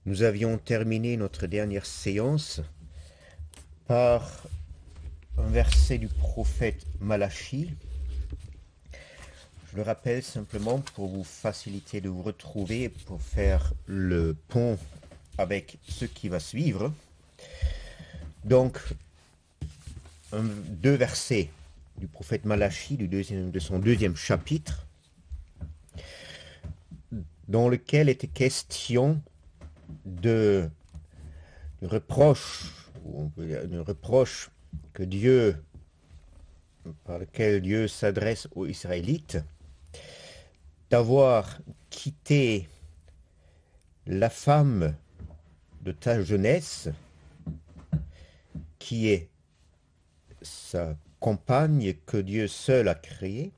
Nous avions terminé notre dernière séance par un verset du prophète Malachi. Je le rappelle simplement pour vous faciliter de vous retrouver, pour faire le pont avec ce qui va suivre. Donc, deux versets du prophète Malachi, de son deuxième chapitre, dans lequel était question de reproche, ou on peut dire, de reproche que Dieu, par lequel Dieu s'adresse aux Israélites, d'avoir quitté la femme de ta jeunesse, qui est sa compagne que Dieu seul a créée,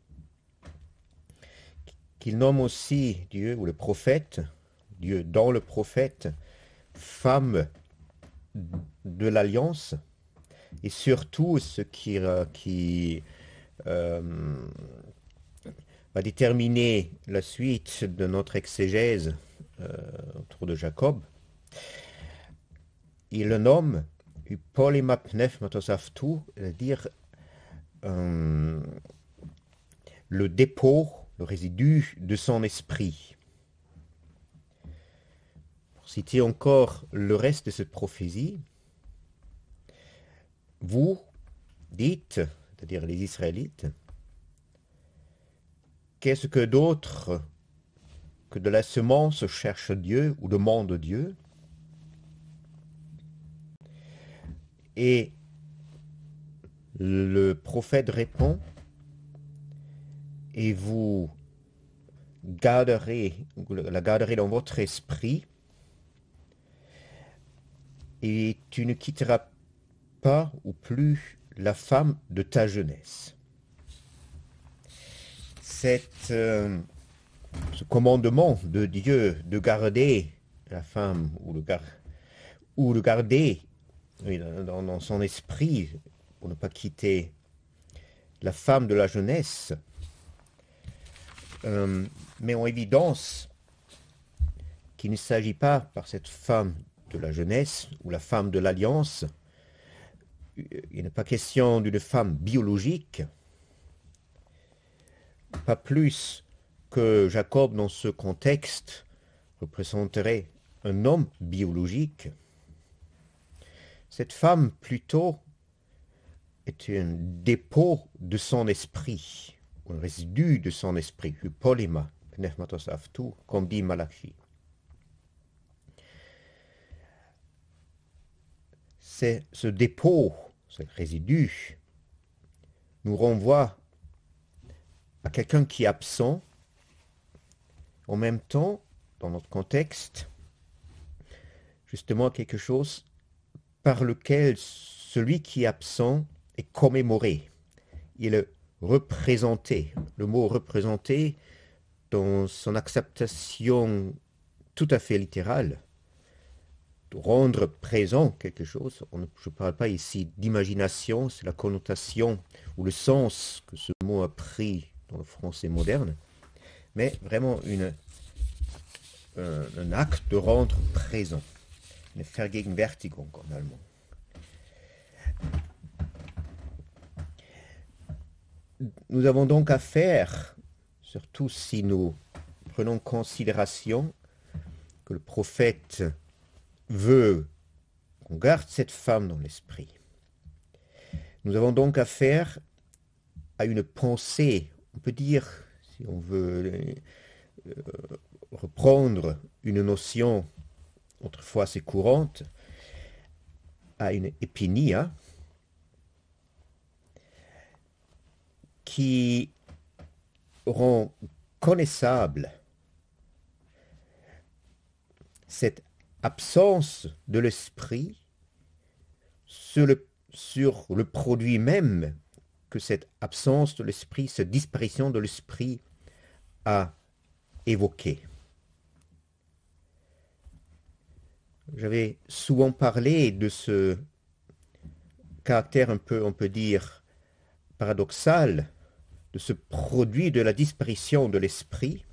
qu'il nomme aussi Dieu, ou le prophète, Dieu dans le prophète, femme de l'alliance, et surtout ce qui va déterminer la suite de notre exégèse autour de Jacob. Il le nomme Polymapnef Matosaftu, c'est-à-dire le dépôt, le résidu de son esprit. Pour citer encore le reste de cette prophétie, vous dites, c'est-à-dire les Israélites, qu'est-ce que d'autre que de la semence cherche Dieu ou demande Dieu? Et le prophète répond, et vous la garderez dans votre esprit, et tu ne quitteras pas ou plus la femme de ta jeunesse. Ce commandement de Dieu de garder la femme ou de garder dans son esprit pour ne pas quitter la femme de la jeunesse, met en évidence qu'il ne s'agit pas par cette femme de la jeunesse ou la femme de l'alliance, il n'est pas question d'une femme biologique, pas plus que Jacob dans ce contexte représenterait un homme biologique. Cette femme plutôt est un dépôt de son esprit, un résidu de son esprit, Polima, Pneumatosaftu, comme dit Malachi. C'est ce dépôt, ce résidu, nous renvoie à quelqu'un qui est absent, en même temps, dans notre contexte, justement quelque chose par lequel celui qui est absent est commémoré. Il est représenté. Le mot représenté, dans son acceptation tout à fait littérale, de rendre présent quelque chose. Je ne parle pas ici d'imagination, c'est la connotation ou le sens que ce mot a pris dans le français moderne, mais vraiment un acte de rendre présent, une Vergegenwärtigung en allemand. Nous avons donc affaire, surtout si nous prenons en considération que le prophète veut qu'on garde cette femme dans l'esprit. Nous avons donc affaire à une pensée, on peut dire, si on veut reprendre une notion autrefois assez courante, à une épinia qui rend connaissable cette absence de l'esprit sur le produit même que cette absence de l'esprit, cette disparition de l'esprit a évoqué. J'avais souvent parlé de ce caractère un peu, on peut dire, paradoxal de ce produit de la disparition de l'esprit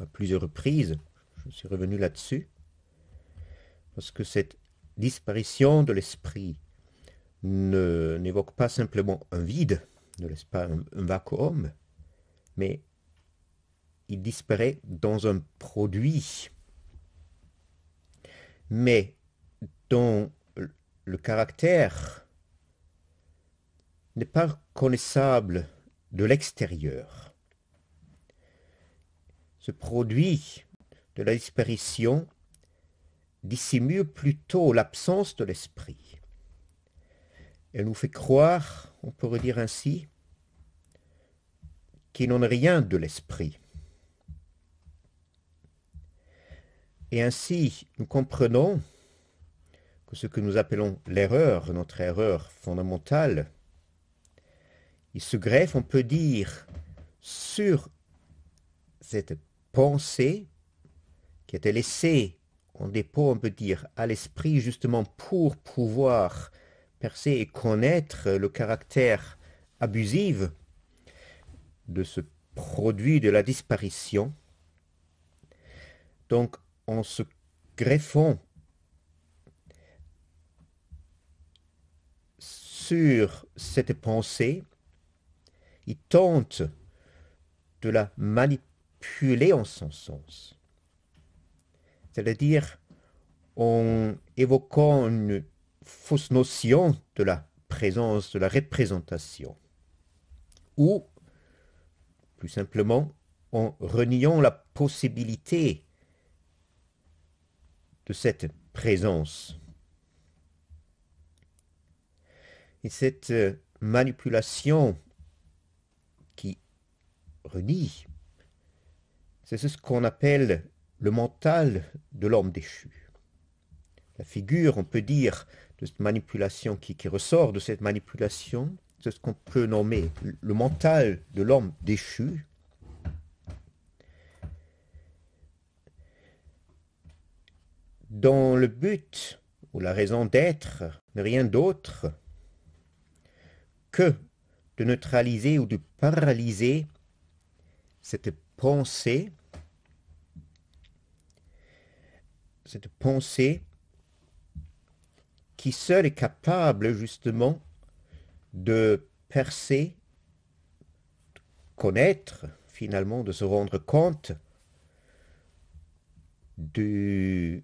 à plusieurs reprises. Je suis revenu là-dessus. parce que cette disparition de l'esprit n'évoque pas simplement un vide, ne laisse pas un vacuum, mais il disparaît dans un produit, mais dont le caractère n'est pas connaissable de l'extérieur. Ce produit de la disparition dissimule plutôt l'absence de l'esprit. Elle nous fait croire, on pourrait dire ainsi, qu'il n'en est rien de l'esprit. Et ainsi, nous comprenons que ce que nous appelons l'erreur, notre erreur fondamentale, il se greffe, on peut dire, sur cette pensée qui était laissée en dépôt, on peut dire, à l'esprit, justement pour pouvoir percer et connaître le caractère abusif de ce produit de la disparition. Donc, en se greffant sur cette pensée, il tente de la manipuler en son sens. C'est-à-dire en évoquant une fausse notion de la présence, de la représentation. Ou, plus simplement, en reniant la possibilité de cette présence. Et cette manipulation qui renie, c'est ce qu'on appelle le mental de l'homme déchu. La figure, on peut dire, de cette manipulation qui ressort de cette manipulation, c'est ce qu'on peut nommer le mental de l'homme déchu. Dont le but ou la raison d'être n'est rien d'autre que de neutraliser ou de paralyser cette pensée qui seule est capable justement de percer, de connaître finalement, de se rendre compte des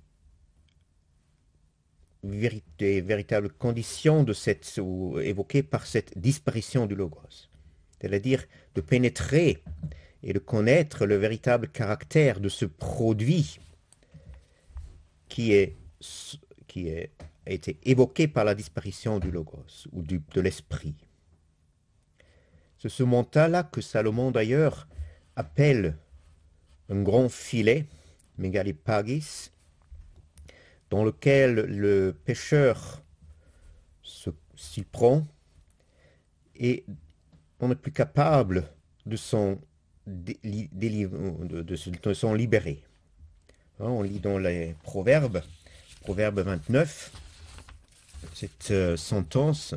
véritables conditions de évoquées par cette disparition du logos. C'est-à-dire de pénétrer et de connaître le véritable caractère de ce produit qui a été évoqué par la disparition du logos ou de l'esprit. C'est ce mental-là que Salomon d'ailleurs appelle un grand filet, megalipagis, dans lequel le pêcheur s'y prend et on n'est plus capable de s'en libérer. On lit dans les Proverbes, Proverbe 29, cette sentence.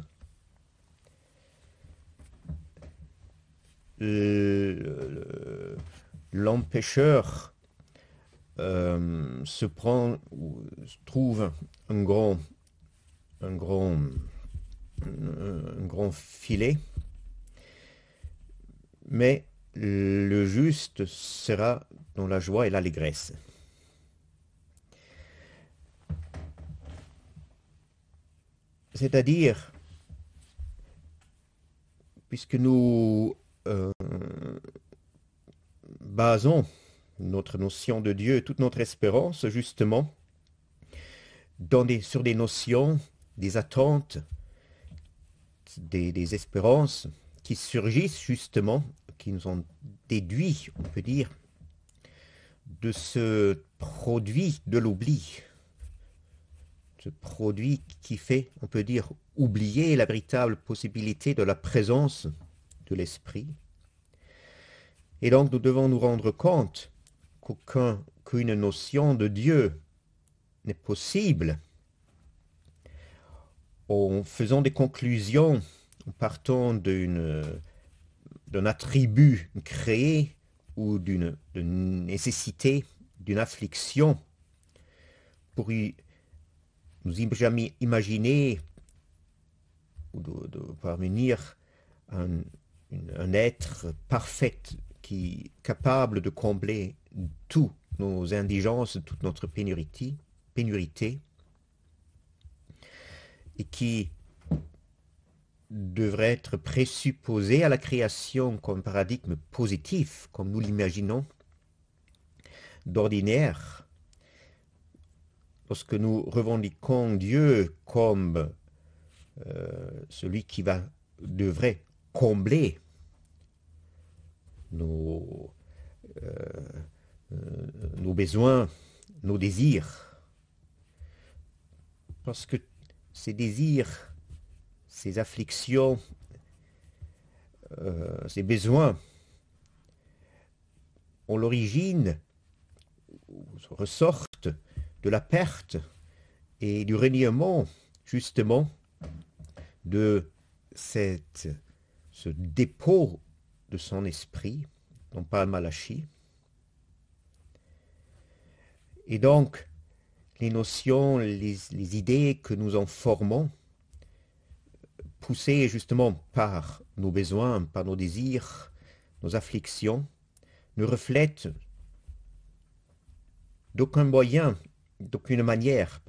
L'homme pêcheur se prend ou trouve un grand filet, mais le juste sera dans la joie et l'allégresse. C'est-à-dire, puisque nous basons notre notion de Dieu, toute notre espérance, justement, sur des notions, des attentes, des espérances qui surgissent justement, qui nous ont déduit, on peut dire, de ce produit de l'oubli. Ce produit qui fait, on peut dire, oublier la véritable possibilité de la présence de l'esprit. Et donc nous devons nous rendre compte qu'une notion de Dieu n'est possible en faisant des conclusions, en partant d'un attribut créé ou d'une nécessité, d'une affliction, pour y nous imaginer ou de parvenir à un être parfait qui capable de combler toutes nos indigences, toute notre pénurité, et qui devrait être présupposé à la création comme paradigme positif, comme nous l'imaginons d'ordinaire, lorsque nous revendiquons Dieu comme celui qui devrait combler nos besoins, nos désirs. Parce que ces désirs, ces afflictions, ces besoins ont l'origine, ressortent de la perte et du reniement, justement, de ce dépôt de son esprit, dont parle Malachie. Et donc, les notions, les idées que nous en formons, poussées justement par nos besoins, par nos désirs, nos afflictions, ne reflètent d'aucune manière,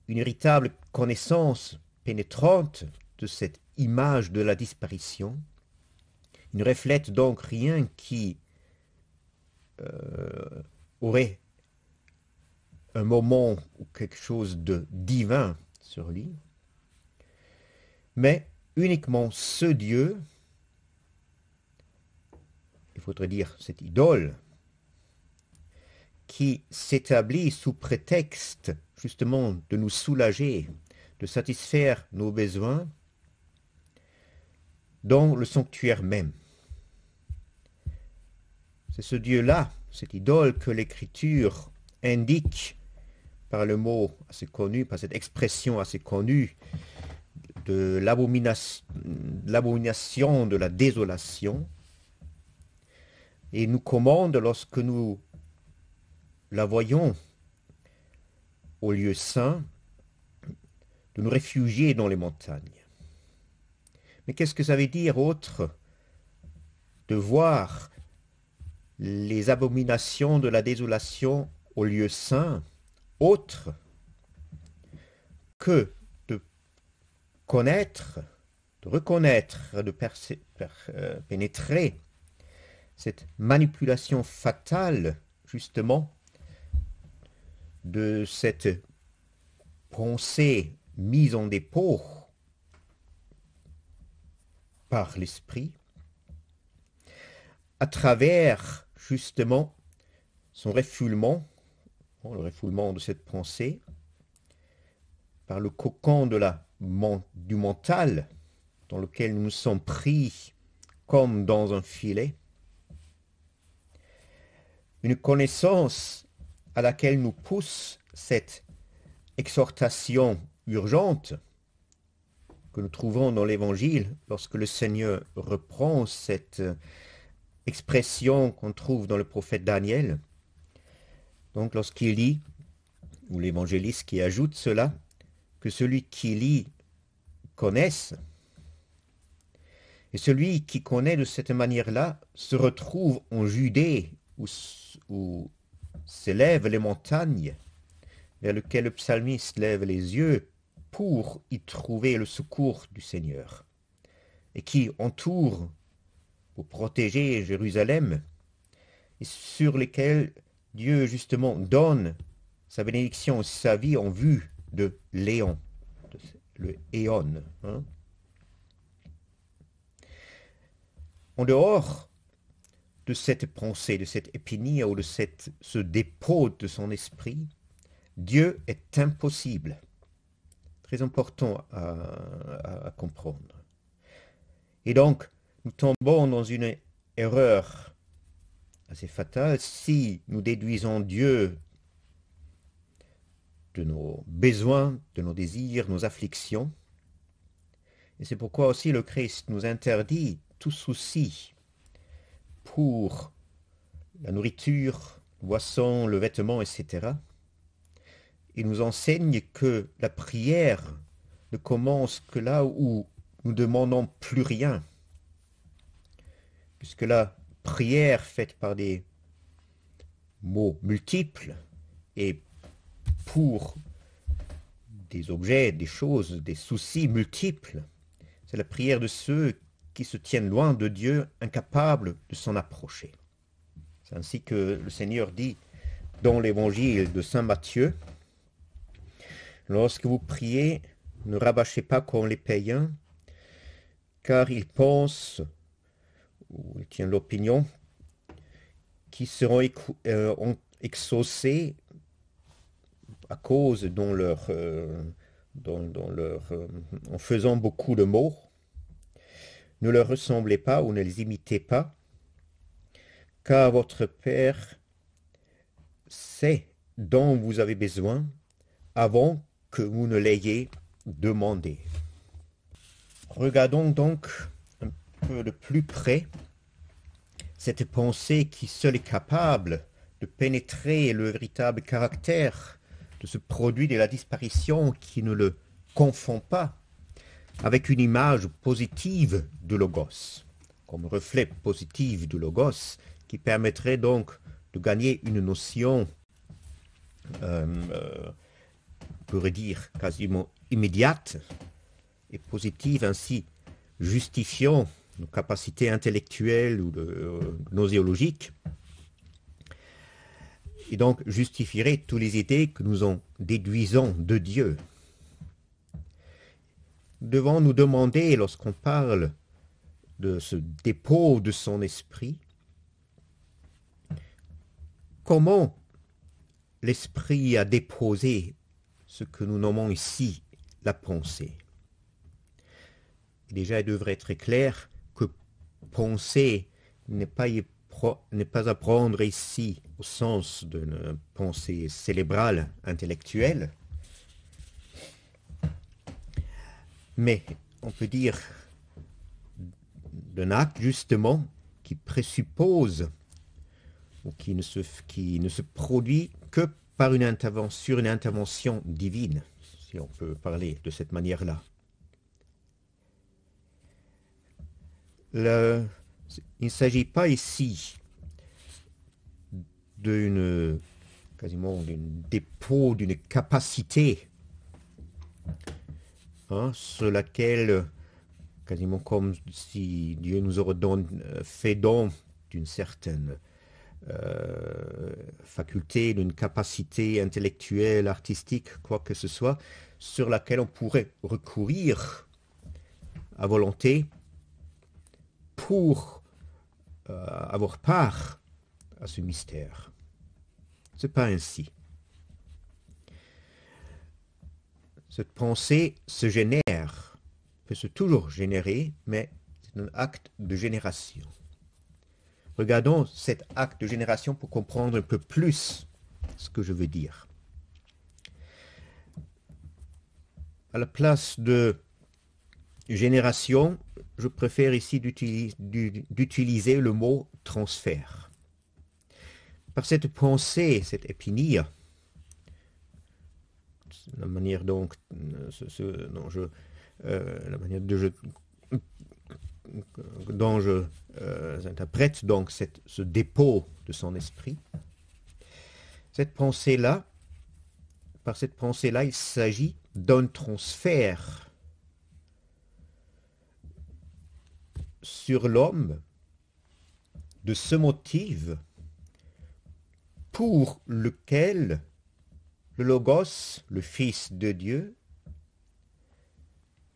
une véritable connaissance pénétrante de cette image de la disparition. Il ne reflète donc rien qui aurait un moment ou quelque chose de divin sur lui, mais uniquement ce Dieu, il faudrait dire cette idole, qui s'établit sous prétexte justement de nous soulager, de satisfaire nos besoins dans le sanctuaire même. C'est ce Dieu-là, cette idole que l'Écriture indique par le mot assez connu, par cette expression assez connue de l'abomination de la désolation, et nous commande, lorsque nous la voyons au lieu saint, de nous réfugier dans les montagnes. Mais qu'est-ce que ça veut dire autre de voir les abominations de la désolation au lieu saint, autre que de connaître, de reconnaître, de pénétrer cette manipulation fatale, justement, de cette pensée mise en dépôt par l'esprit, à travers justement son refoulement, le refoulement de cette pensée, par le cocon du mental dans lequel nous nous sommes pris comme dans un filet, une connaissance à laquelle nous pousse cette exhortation urgente que nous trouvons dans l'Évangile lorsque le Seigneur reprend cette expression qu'on trouve dans le prophète Daniel. Donc lorsqu'il lit, ou l'évangéliste qui ajoute cela, que celui qui lit connaisse, et celui qui connaît de cette manière-là se retrouve en Judée, où s'élèvent les montagnes, vers lesquelles le psalmiste lève les yeux pour y trouver le secours du Seigneur, et qui entoure pour protéger Jérusalem, et sur lesquels Dieu justement donne sa bénédiction, sa vie en vue de l'éon, le éon. En dehors de cette pensée, de cette épinille ou de ce dépôt de son esprit, Dieu est impossible. Très important à comprendre. Et donc, nous tombons dans une erreur assez fatale si nous déduisons Dieu de nos besoins, de nos désirs, nos afflictions. Et c'est pourquoi aussi le Christ nous interdit tout souci pour la nourriture, le boisson, le vêtement, etc. il nous enseigne que la prière ne commence que là où nous demandons plus rien. Puisque la prière faite par des mots multiples et pour des objets, des choses, des soucis multiples, c'est la prière de ceux qui se tiennent loin de Dieu, incapables de s'en approcher. C'est ainsi que le Seigneur dit dans l'évangile de Saint Matthieu, « Lorsque vous priez, ne rabâchez pas comme les païens, car ils pensent, ou ils tiennent l'opinion, qu'ils seront exaucés à cause en faisant beaucoup de mots. Ne leur ressemblez pas ou ne les imitez pas, car votre Père sait dont vous avez besoin avant que vous ne l'ayez demandé. » Regardons donc un peu de plus près cette pensée qui seule est capable de pénétrer le véritable caractère de ce produit de la disparition qui ne le confond pas avec une image positive du Logos, comme reflet positif du Logos, qui permettrait donc de gagner une notion, on pourrait dire, quasiment immédiate et positive, ainsi justifiant nos capacités intellectuelles ou gnoséologiques, et donc justifierait toutes les idées que nous en déduisons de Dieu. Nous devons nous demander, lorsqu'on parle de ce dépôt de son esprit, comment l'esprit a déposé ce que nous nommons ici la pensée. Déjà, il devrait être clair que penser n'est pas à prendre ici au sens d'une pensée cérébrale, intellectuelle, mais on peut dire d'un acte justement qui présuppose ou qui ne se produit que par une intervention divine, si on peut parler de cette manière-là. Il ne s'agit pas ici quasiment d'un dépôt, d'une capacité sur laquelle, quasiment comme si Dieu nous aurait fait don d'une certaine faculté, d'une capacité intellectuelle, artistique, quoi que ce soit, sur laquelle on pourrait recourir à volonté pour avoir part à ce mystère. C'est pas ainsi. Cette pensée se génère, peut se toujours générer, mais c'est un acte de génération. Regardons cet acte de génération pour comprendre un peu plus ce que je veux dire. À la place de génération, je préfère ici d'utiliser le mot transfert. Par cette pensée, cette épinie, la manière donc, dont je interprète donc ce dépôt de son esprit, cette pensée-là, par cette pensée-là, il s'agit d'un transfert sur l'homme de ce motif pour lequel le Logos, le Fils de Dieu,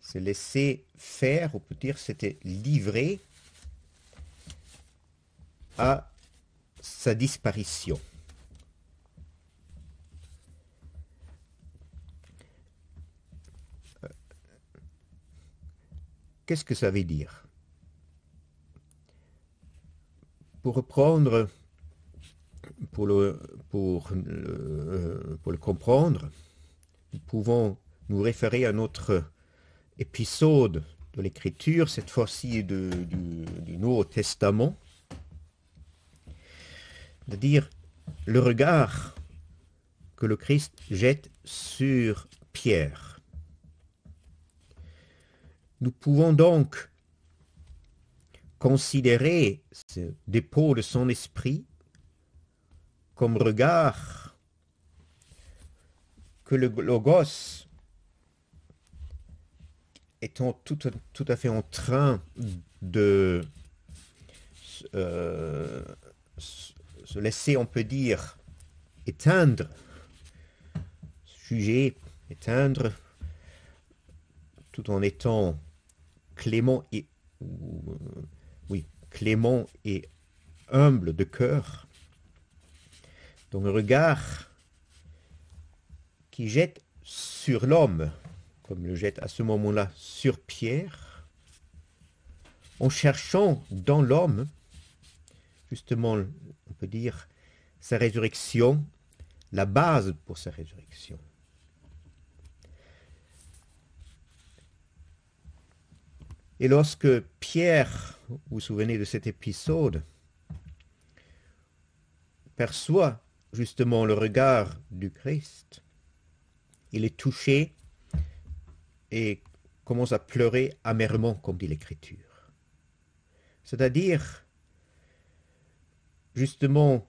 s'est laissé faire, on peut dire, s'était livré à sa disparition. Qu'est-ce que ça veut dire? Pour reprendre, pour le comprendre, nous pouvons nous référer à notre épisode de l'Écriture, cette fois-ci du Nouveau Testament, c'est-à-dire le regard que le Christ jette sur Pierre. Nous pouvons donc considérer ce dépôt de son esprit comme regard que le Logos étant tout à fait en train de se laisser, on peut dire, éteindre, juger, éteindre, tout en étant clément et clément et humble de cœur. Donc un regard qui jette sur l'homme, comme le jette à ce moment-là sur Pierre, en cherchant dans l'homme, justement, on peut dire, sa résurrection, la base pour sa résurrection. Et lorsque Pierre, vous vous souvenez de cet épisode, perçoit justement le regard du Christ, il est touché et commence à pleurer amèrement, comme dit l'Écriture. C'est-à-dire, justement,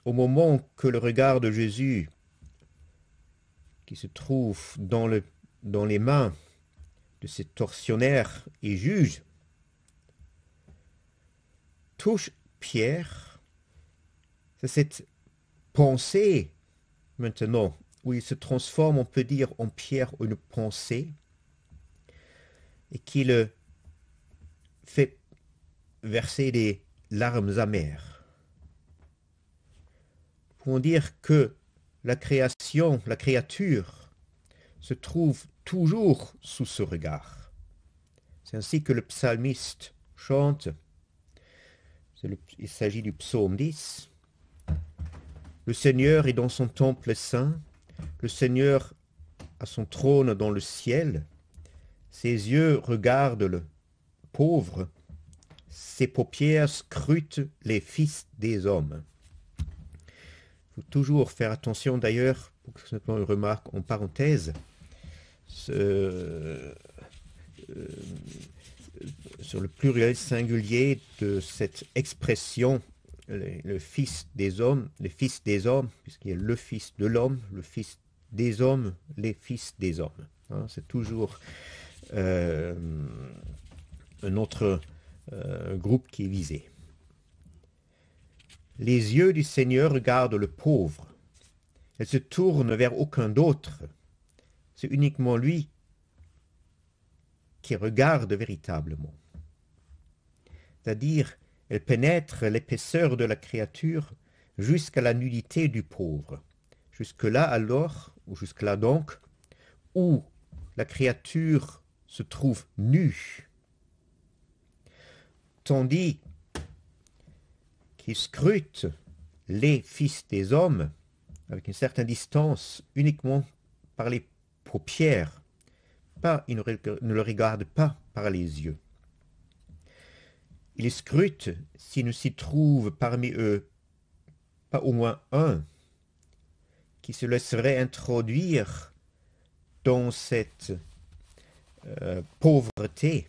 au moment que le regard de Jésus, qui se trouve dans les mains de ces tortionnaires et juges, touche Pierre, c'est cette pensée, maintenant, où il se transforme, on peut dire, en Pierre une pensée, et qui le fait verser des larmes amères. Nous pouvons dire que la création, la créature, se trouve toujours sous ce regard. C'est ainsi que le psalmiste chante. Il s'agit du psaume 10. Le Seigneur est dans son temple saint, le Seigneur a son trône dans le ciel, ses yeux regardent le pauvre, ses paupières scrutent les fils des hommes. Il faut toujours faire attention d'ailleurs, pour que ce soit une remarque en parenthèse, sur le pluriel singulier de cette expression, le fils des hommes, les fils des hommes, puisqu'il y a le fils de l'homme, le fils des hommes, les fils des hommes. Hein, c'est toujours un autre groupe qui est visé. Les yeux du Seigneur regardent le pauvre. Elles se tournent vers aucun d'autre. C'est uniquement lui qui regarde véritablement. C'est-à-dire, elle pénètre l'épaisseur de la créature jusqu'à la nudité du pauvre. Jusque-là alors, ou jusque-là donc, où la créature se trouve nue, tandis qu'il scrute les fils des hommes avec une certaine distance, uniquement par les paupières, il ne le regarde pas par les yeux. Il scrute s'il ne s'y trouve parmi eux pas au moins un qui se laisserait introduire dans cette pauvreté,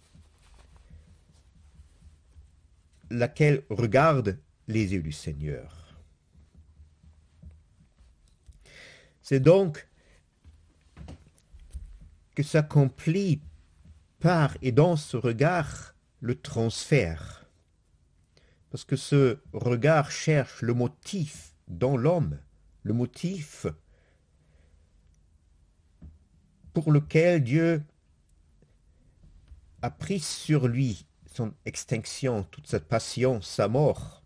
laquelle regarde les yeux du Seigneur. C'est donc que s'accomplit par et dans ce regard le transfert. Parce que ce regard cherche le motif dans l'homme, le motif pour lequel Dieu a pris sur lui son extinction, toute sa passion, sa mort.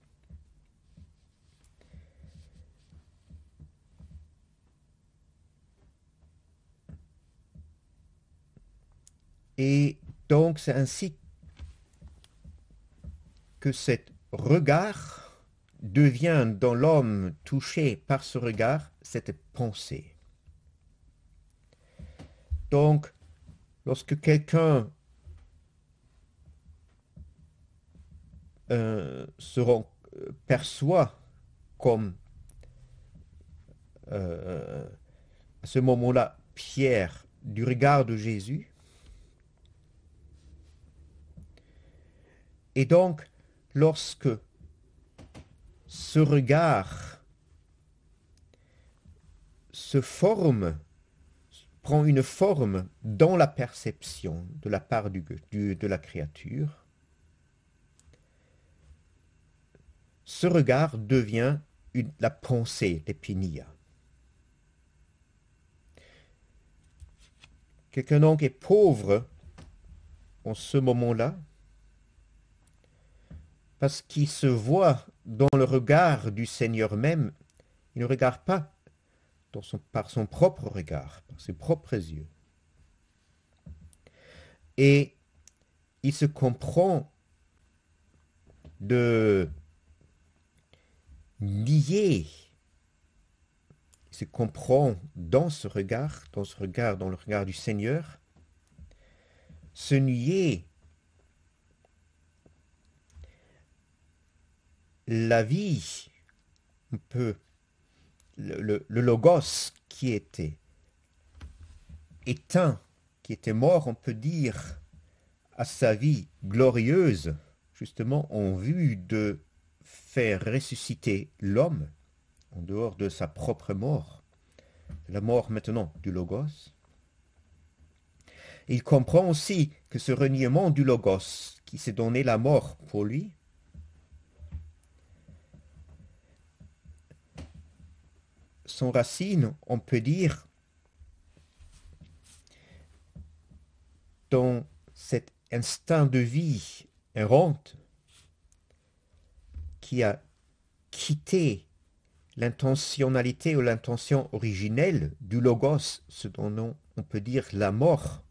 Et donc c'est ainsi que cet regard devient dans l'homme touché par ce regard cette pensée. Donc, lorsque quelqu'un perçoit comme à ce moment-là, Pierre, du regard de Jésus. Et donc, lorsque ce regard se forme, prend une forme dans la perception de la part de la créature, ce regard devient la pensée, l'épinia. Quelqu'un donc est pauvre en ce moment-là parce qu'il se voit dans le regard du Seigneur même. Il ne regarde pas par son propre regard, par ses propres yeux. Et il se comprend de lier, il se comprend dans ce regard, dans le regard du Seigneur, se nier la vie, un peu, le logos qui était éteint, qui était mort, on peut dire, à sa vie glorieuse, justement en vue de faire ressusciter l'homme en dehors de sa propre mort, la mort maintenant du logos. Il comprend aussi que ce reniement du logos qui s'est donné la mort pour lui, son racine, on peut dire, dans cet instinct de vie errante qui a quitté l'intentionnalité ou l'intention originelle du logos, ce dont on peut dire la mort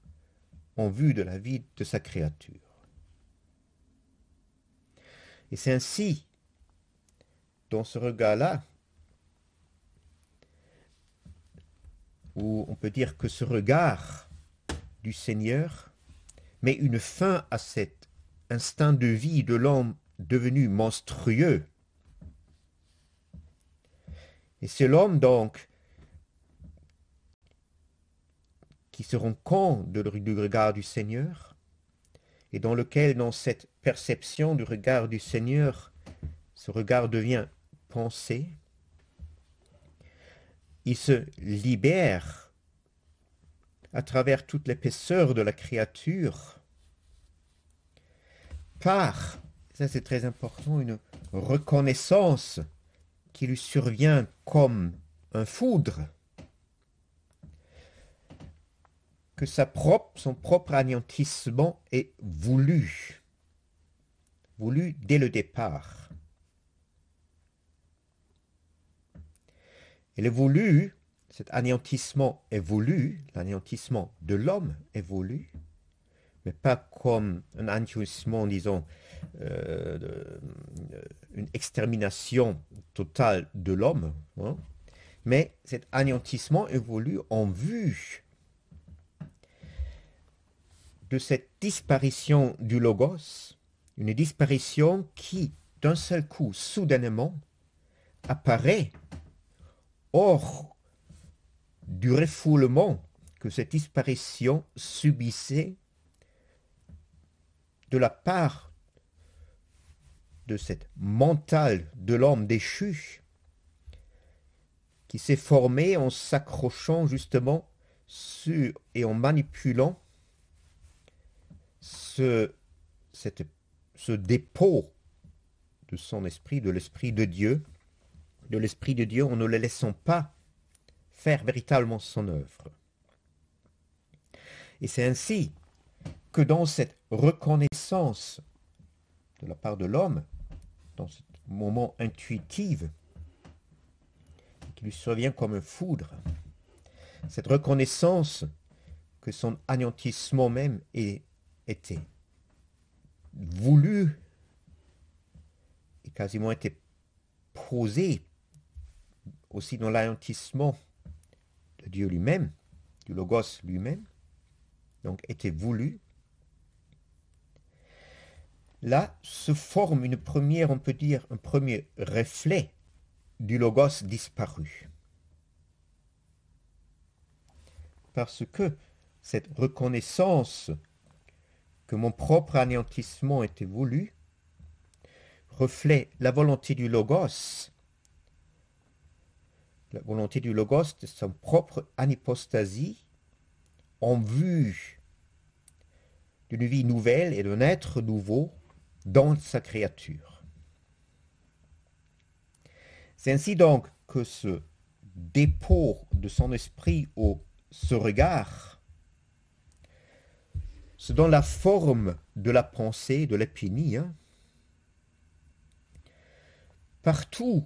en vue de la vie de sa créature. Et c'est ainsi, dans ce regard-là, où on peut dire que ce regard du Seigneur met une fin à cet instinct de vie de l'homme devenu monstrueux. Et c'est l'homme donc qui se rend compte du regard du Seigneur et dans lequel, dans cette perception du regard du Seigneur, ce regard devient pensée. Il se libère à travers toute l'épaisseur de la créature par, ça c'est très important, une reconnaissance qui lui survient comme un foudre, que son propre anéantissement est voulu dès le départ. Et le voulu, cet anéantissement est voulu, l'anéantissement de l'homme est voulu, mais pas comme un anéantissement, disons, une extermination totale de l'homme, hein, mais cet anéantissement est voulu en vue de cette disparition du logos, une disparition qui, d'un seul coup, soudainement, apparaît hors du refoulement que cette disparition subissait de la part de cette mentale de l'homme déchu qui s'est formé en s'accrochant justement sur et en manipulant ce dépôt de son esprit, de l'esprit de Dieu, en ne le laissant pas faire véritablement son œuvre. Et c'est ainsi que dans cette reconnaissance de la part de l'homme, dans ce moment intuitif qui lui survient comme un foudre, cette reconnaissance que son anéantissement même était voulu et quasiment été posé aussi dans l'anéantissement de Dieu lui-même, du Logos lui-même, donc était voulu. Là se forme on peut dire, un premier reflet du Logos disparu. parce que cette reconnaissance que mon propre anéantissement était voulu reflète la volonté du Logos, de son propre anipostasie en vue d'une vie nouvelle et d'un être nouveau dans sa créature. C'est ainsi donc que ce dépôt de son esprit au ce regard se donne la forme de la pensée, de l'épénie. Partout,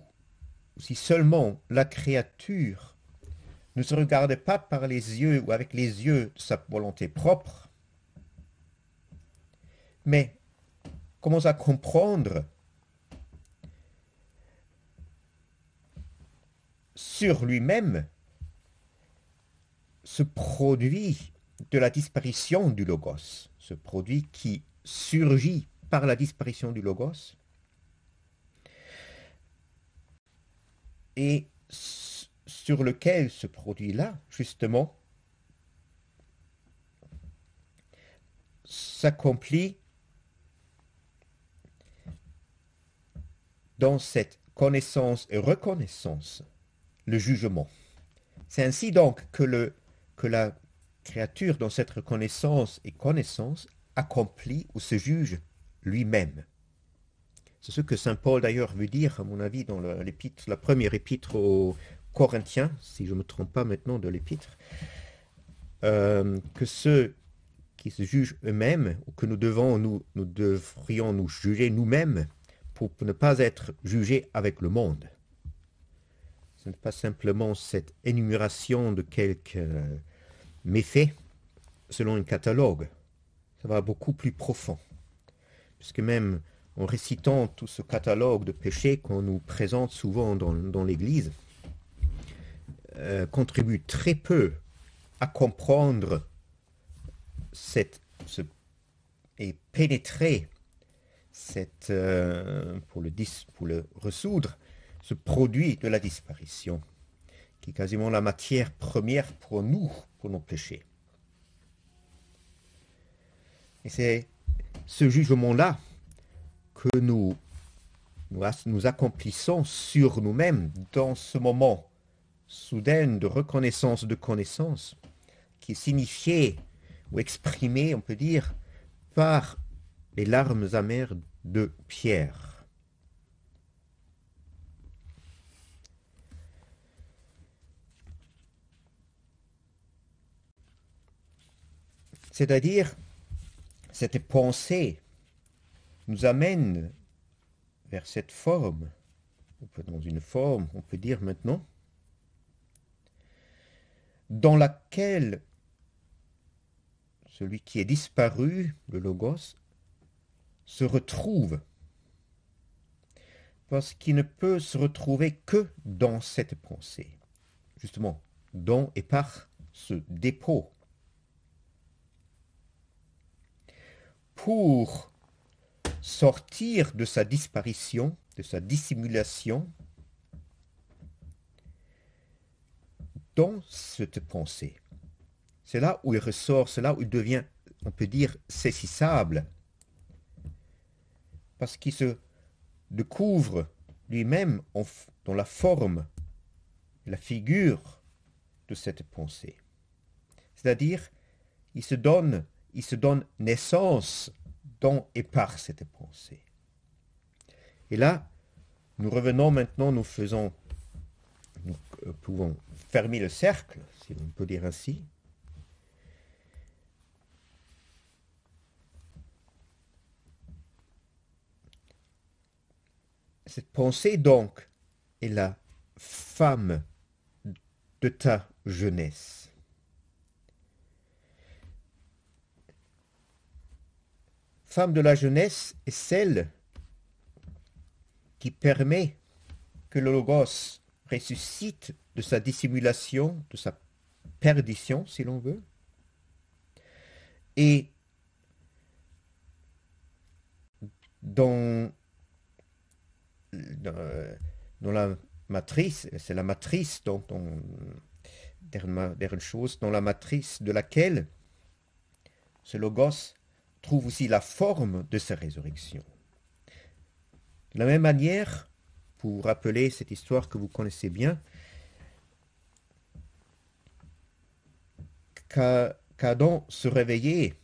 si seulement la créature ne se regardait pas par les yeux ou avec les yeux de sa volonté propre, mais commence à comprendre sur lui-même ce produit de la disparition du Logos, ce produit qui surgit par la disparition du Logos, et sur lequel ce produit-là, justement, s'accomplit dans cette connaissance et reconnaissance, le jugement. C'est ainsi donc que la créature, dans cette reconnaissance et connaissance, accomplit ou se juge lui-même. C'est ce que saint Paul d'ailleurs veut dire, à mon avis, dans la première épître aux Corinthiens, si je ne me trompe pas maintenant de l'épître, que ceux qui se jugent eux-mêmes, ou que nous devrions nous juger nous-mêmes pour ne pas être jugés avec le monde. Ce n'est pas simplement cette énumération de quelques méfaits selon un catalogue. Ça va beaucoup plus profond. Puisque même en récitant tout ce catalogue de péchés qu'on nous présente souvent dans l'Église, contribue très peu à comprendre et pénétrer pour le ressoudre, ce produit de la disparition, qui est quasiment la matière première pour nous, pour nos péchés. Et c'est ce jugement-là que nous accomplissons sur nous-mêmes dans ce moment soudain de reconnaissance, de connaissance, qui est signifié ou exprimé, on peut dire, par les larmes amères de Pierre. C'est-à-dire, cette pensée nous amène vers cette forme, dans une forme, on peut dire maintenant, dans laquelle celui qui est disparu, le Logos, se retrouve, parce qu'il ne peut se retrouver que dans cette pensée, justement, dans et par ce dépôt. Pour sortir de sa disparition, de sa dissimulation, dans cette pensée. C'est là où il ressort, c'est là où il devient, on peut dire, saisissable, parce qu'il se découvre lui-même dans la forme, la figure de cette pensée. C'est-à-dire, il se donne naissance dans et par cette pensée. Et là, nous revenons maintenant, nous pouvons fermer le cercle, si on peut dire ainsi. Cette pensée, donc, est la femme de ta jeunesse. Femme de la jeunesse est celle qui permet que le Logos ressuscite de sa dissimulation, de sa perdition, si l'on veut, et dans la matrice, c'est la matrice dernière chose, dans la matrice de laquelle ce logos trouve aussi la forme de sa résurrection. De la même manière, pour rappeler cette histoire que vous connaissez bien, qu'Adam se réveillait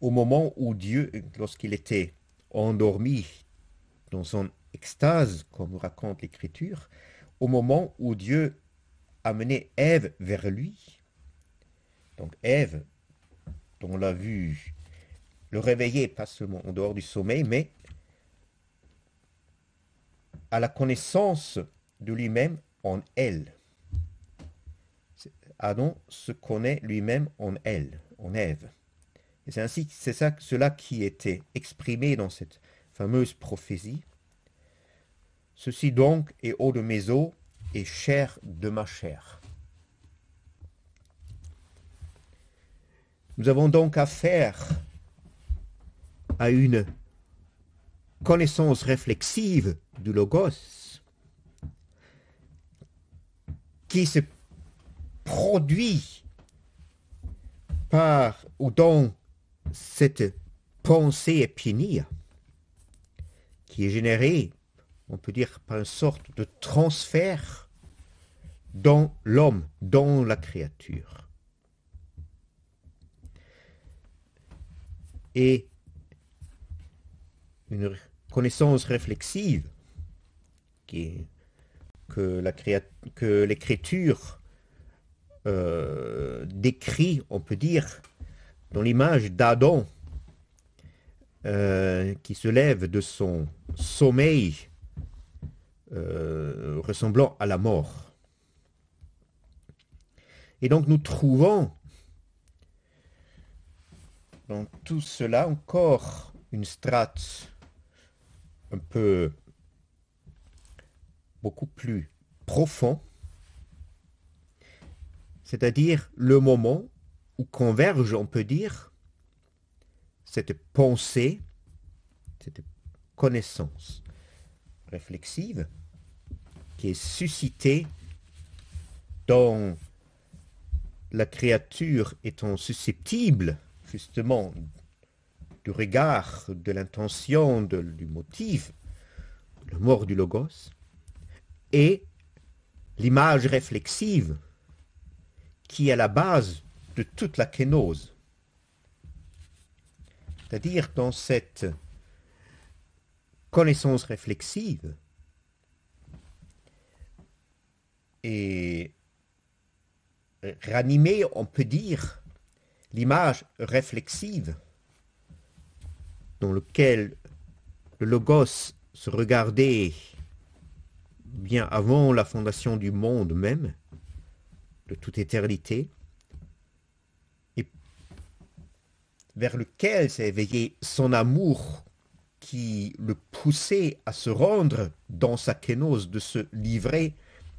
au moment où Dieu, lorsqu'il était endormi dans son extase, comme nous raconte l'Écriture, au moment où Dieu amenait Ève vers lui. Donc Ève, dont on l'a vu, le réveillait pas seulement en dehors du sommeil, mais à la connaissance de lui-même en elle. Adam se connaît lui-même en elle, en Ève. Et c'est cela qui était exprimé dans cette fameuse prophétie. Ceci donc est eau de mes eaux et chair de ma chair. Nous avons donc affaire à une connaissance réflexive du Logos qui se produit par ou dans cette pensée épinée qui est générée, on peut dire, par une sorte de transfert dans l'homme, dans la créature. Et une connaissance réflexive que l'écriture décrit, on peut dire, dans l'image d'Adam qui se lève de son sommeil ressemblant à la mort. Et donc nous trouvons dans tout cela encore une strate un peu beaucoup plus profond, c'est-à-dire le moment où converge, on peut dire, cette pensée, cette connaissance réflexive qui est suscitée dans la créature étant susceptible justement du regard, de l'intention, du motif, la mort du Logos, et l'image réflexive qui est à la base de toute la kénose. C'est-à-dire dans cette connaissance réflexive et ranimer, on peut dire, l'image réflexive dans laquelle le Logos se regardait bien avant la fondation du monde même, de toute éternité, et vers lequel s'est éveillé son amour qui le poussait à se rendre dans sa kénose, de se livrer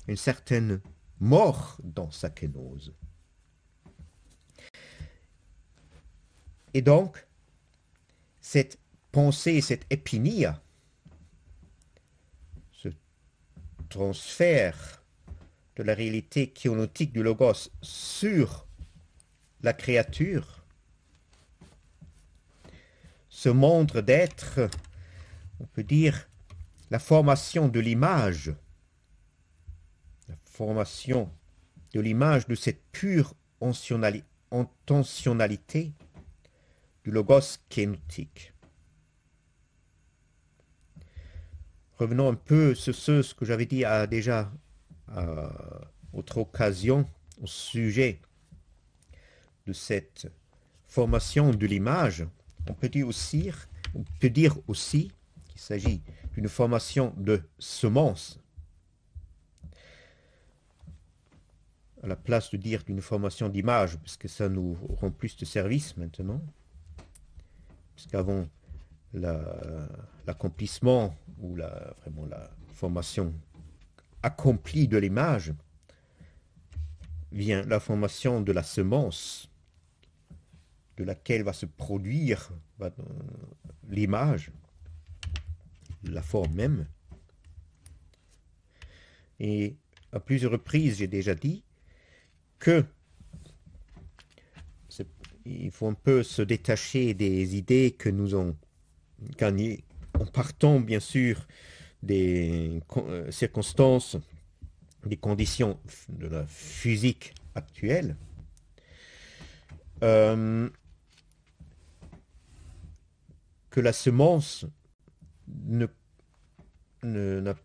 une certaine mort dans sa kénose. Et donc, cette pensée, cette épinia, ce transfert de la réalité kéonotique du Logos sur la créature, se montre d'être, on peut dire, la formation de l'image, la formation de l'image de cette pure intentionnalité du Logos kénotique. Revenons un peu sur ce que j'avais dit déjà à autre occasion au sujet de cette formation de l'image. On peut dire aussi qu'il s'agit d'une formation de semence, à la place de dire d'une formation d'image, parce que ça nous rend plus de service maintenant, puisqu'avant l'accomplissement ou vraiment la formation accomplie de l'image vient la formation de la semence, de laquelle va se produire l'image, la forme même. Et à plusieurs reprises, j'ai déjà dit que il faut un peu se détacher des idées que nous avons gagnées en partant bien sûr des circonstances, des conditions de la physique actuelle. Que la semence n'a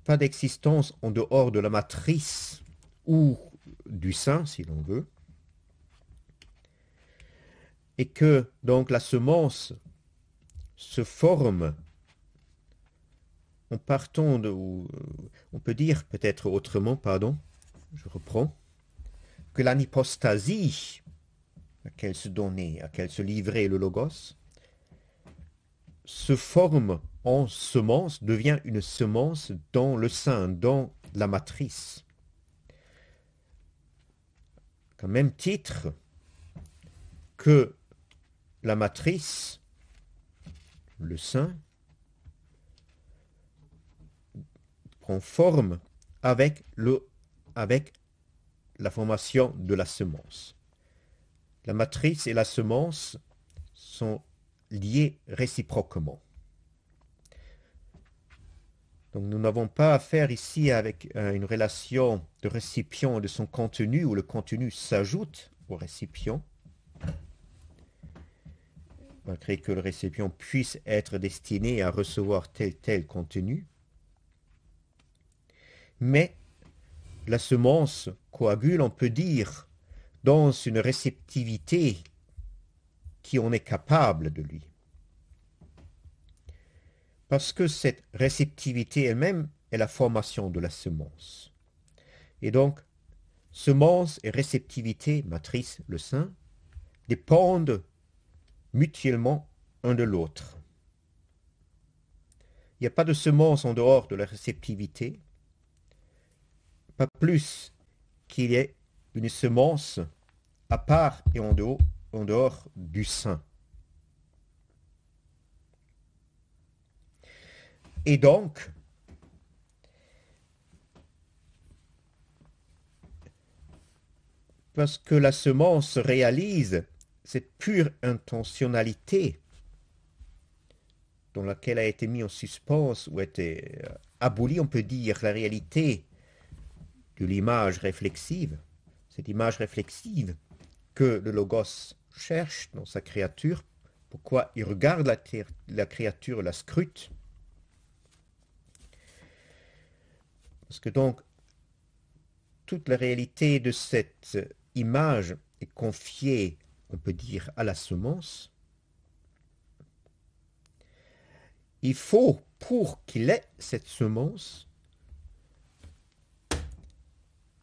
pas d'existence en dehors de la matrice ou du sein, si l'on veut, et que donc la semence se forme en partant de, on peut dire peut-être autrement, pardon, je reprends, que l'anipostasie à laquelle se donnait, à laquelle se livrait le logos, se forme en semence, devient une semence dans le sein, dans la matrice. Au même titre que la matrice, le sein, prend forme avec la formation de la semence. La matrice et la semence sont liées réciproquement. Donc nous n'avons pas affaire ici avec une relation de récipient et de son contenu, où le contenu s'ajoute au récipient, malgré que le récipient puisse être destiné à recevoir tel contenu. Mais la semence coagule, on peut dire, dans une réceptivité qui en est capable de lui. Parce que cette réceptivité elle-même est la formation de la semence. Et donc, semence et réceptivité, matrice, le sein, dépendent mutuellement un de l'autre. Il n'y a pas de semence en dehors de la réceptivité, pas plus qu'il y ait une semence à part et en dehors du sein. Et donc, parce que la semence réalise cette pure intentionnalité dans laquelle a été mis en suspens ou a été abolie, on peut dire, la réalité de l'image réflexive, cette image réflexive que le Logos cherche dans sa créature. Pourquoi il regarde la créature, la scrute? Parce que donc, toute la réalité de cette image est confiée, on peut dire, à la semence. Il faut, pour qu'il ait cette semence,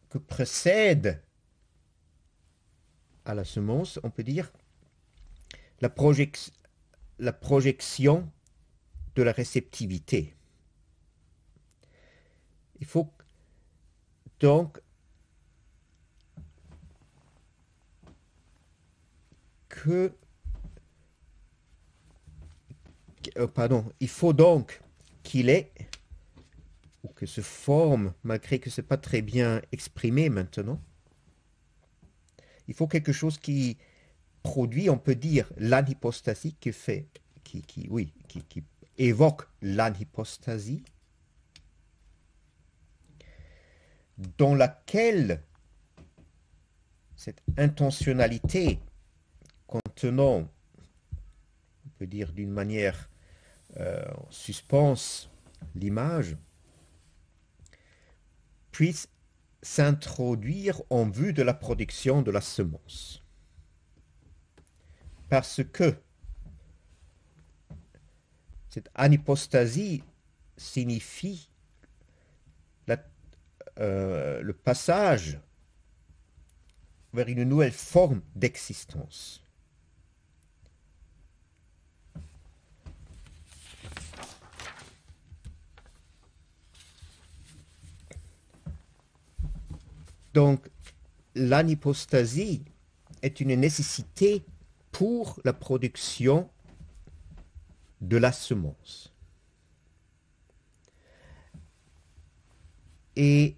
que précède à la semence, on peut dire, la projection de la réceptivité. Il faut donc il faut donc qu'il ait, ou que se forme, malgré que ce n'est pas très bien exprimé maintenant, il faut quelque chose qui produit, on peut dire, l'anhypostasie, qui évoque l'anhypostasie, dans laquelle cette intentionnalité contenant, on peut dire d'une manière en suspens, l'image, puisse s'introduire en vue de la production de la semence. Parce que cette anhypostasie signifie le passage vers une nouvelle forme d'existence. Donc, l'anhypostasie est une nécessité pour la production de la semence. Et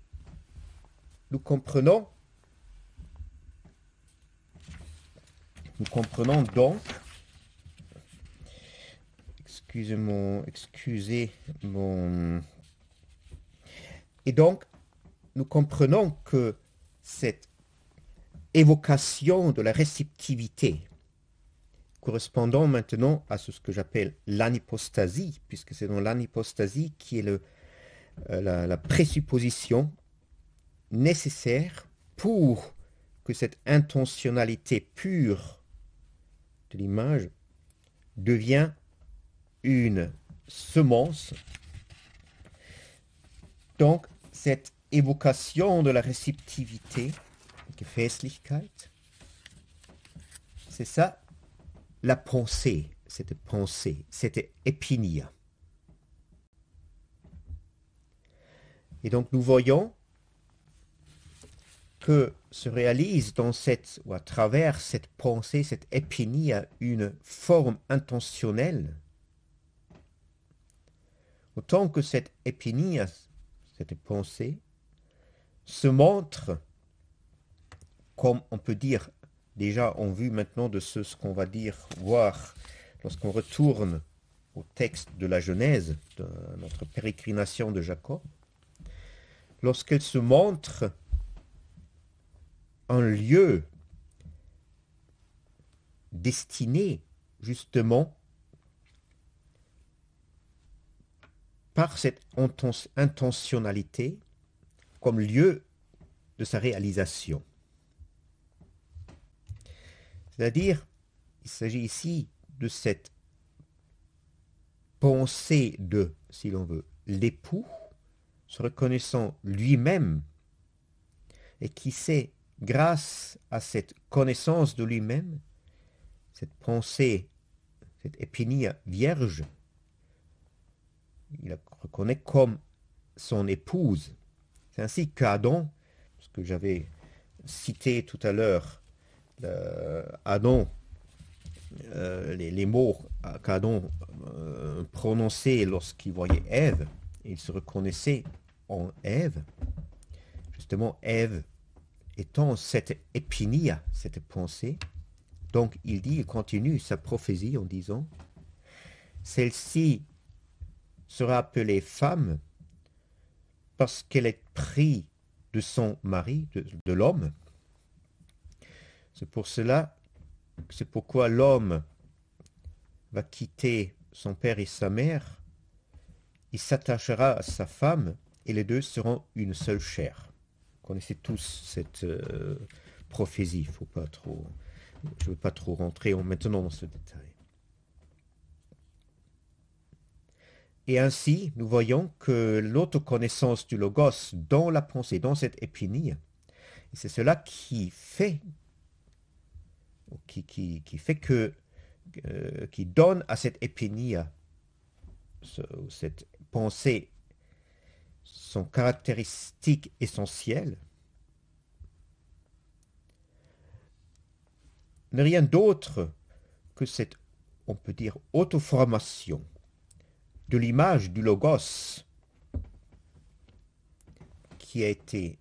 nous comprenons Nous comprenons donc, et donc, nous comprenons que cette évocation de la réceptivité, correspondant maintenant à ce que j'appelle l'anipostasie, puisque c'est dans l'anipostasie qui est la présupposition nécessaire pour que cette intentionnalité pure de l'image devient une semence. Donc, cette évocation de la réceptivité, Gefäßlichkeit, c'est ça, la pensée, cette épinia. Et donc, nous voyons que se réalise dans cette, ou à travers cette pensée, cette épinia, une forme intentionnelle, autant que cette épinia, cette pensée, se montre, comme on peut dire, déjà en vue maintenant de ce qu'on va voir lorsqu'on retourne au texte de la Genèse, de notre pérégrination de Jacob, lorsqu'elle se montre un lieu destiné justement par cette intentionnalité comme lieu de sa réalisation. C'est-à-dire, il s'agit ici de cette pensée de, si l'on veut, l'époux, se reconnaissant lui-même, et qui sait, grâce à cette connaissance de lui-même, cette pensée, cette épinia vierge, il la reconnaît comme son épouse. C'est ainsi qu'Adam, ce que j'avais cité tout à l'heure, Adam, les mots qu'Adam prononçait lorsqu'il voyait Ève, il se reconnaissait en Ève, justement Ève étant cette épinia, cette pensée. Donc il continue sa prophétie en disant, celle-ci sera appelée femme parce qu'elle est prise de son mari, de l'homme. C'est pourquoi l'homme va quitter son père et sa mère, il s'attachera à sa femme et les deux seront une seule chair. Vous connaissez tous cette prophétie, je ne veux pas trop rentrer maintenant dans ce détail. Et ainsi, nous voyons que l'autoconnaissance du Logos dans la pensée, dans cette épinie, c'est cela qui fait qui donne à cette épinie, cette pensée, son caractéristique essentielle, n'est rien d'autre que cette, on peut dire, autoformation de l'image du Logos qui a été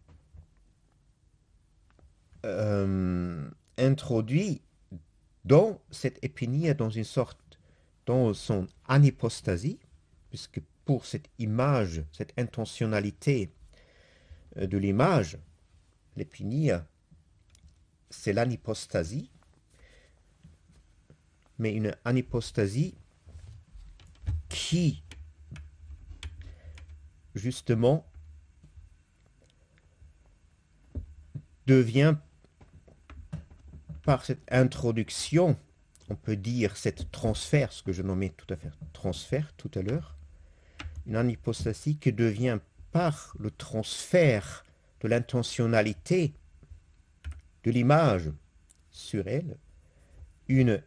introduit dans cette épinie, dans son anipostasie, puisque pour cette image, cette intentionnalité de l'image, l'épinie, c'est l'anipostasie, mais une anipostasie qui, justement, devient, par cette introduction, on peut dire cette transfert, ce que je nommais tout à fait transfert tout à l'heure, une anipostasie qui devient, par le transfert de l'intentionnalité de l'image sur elle, une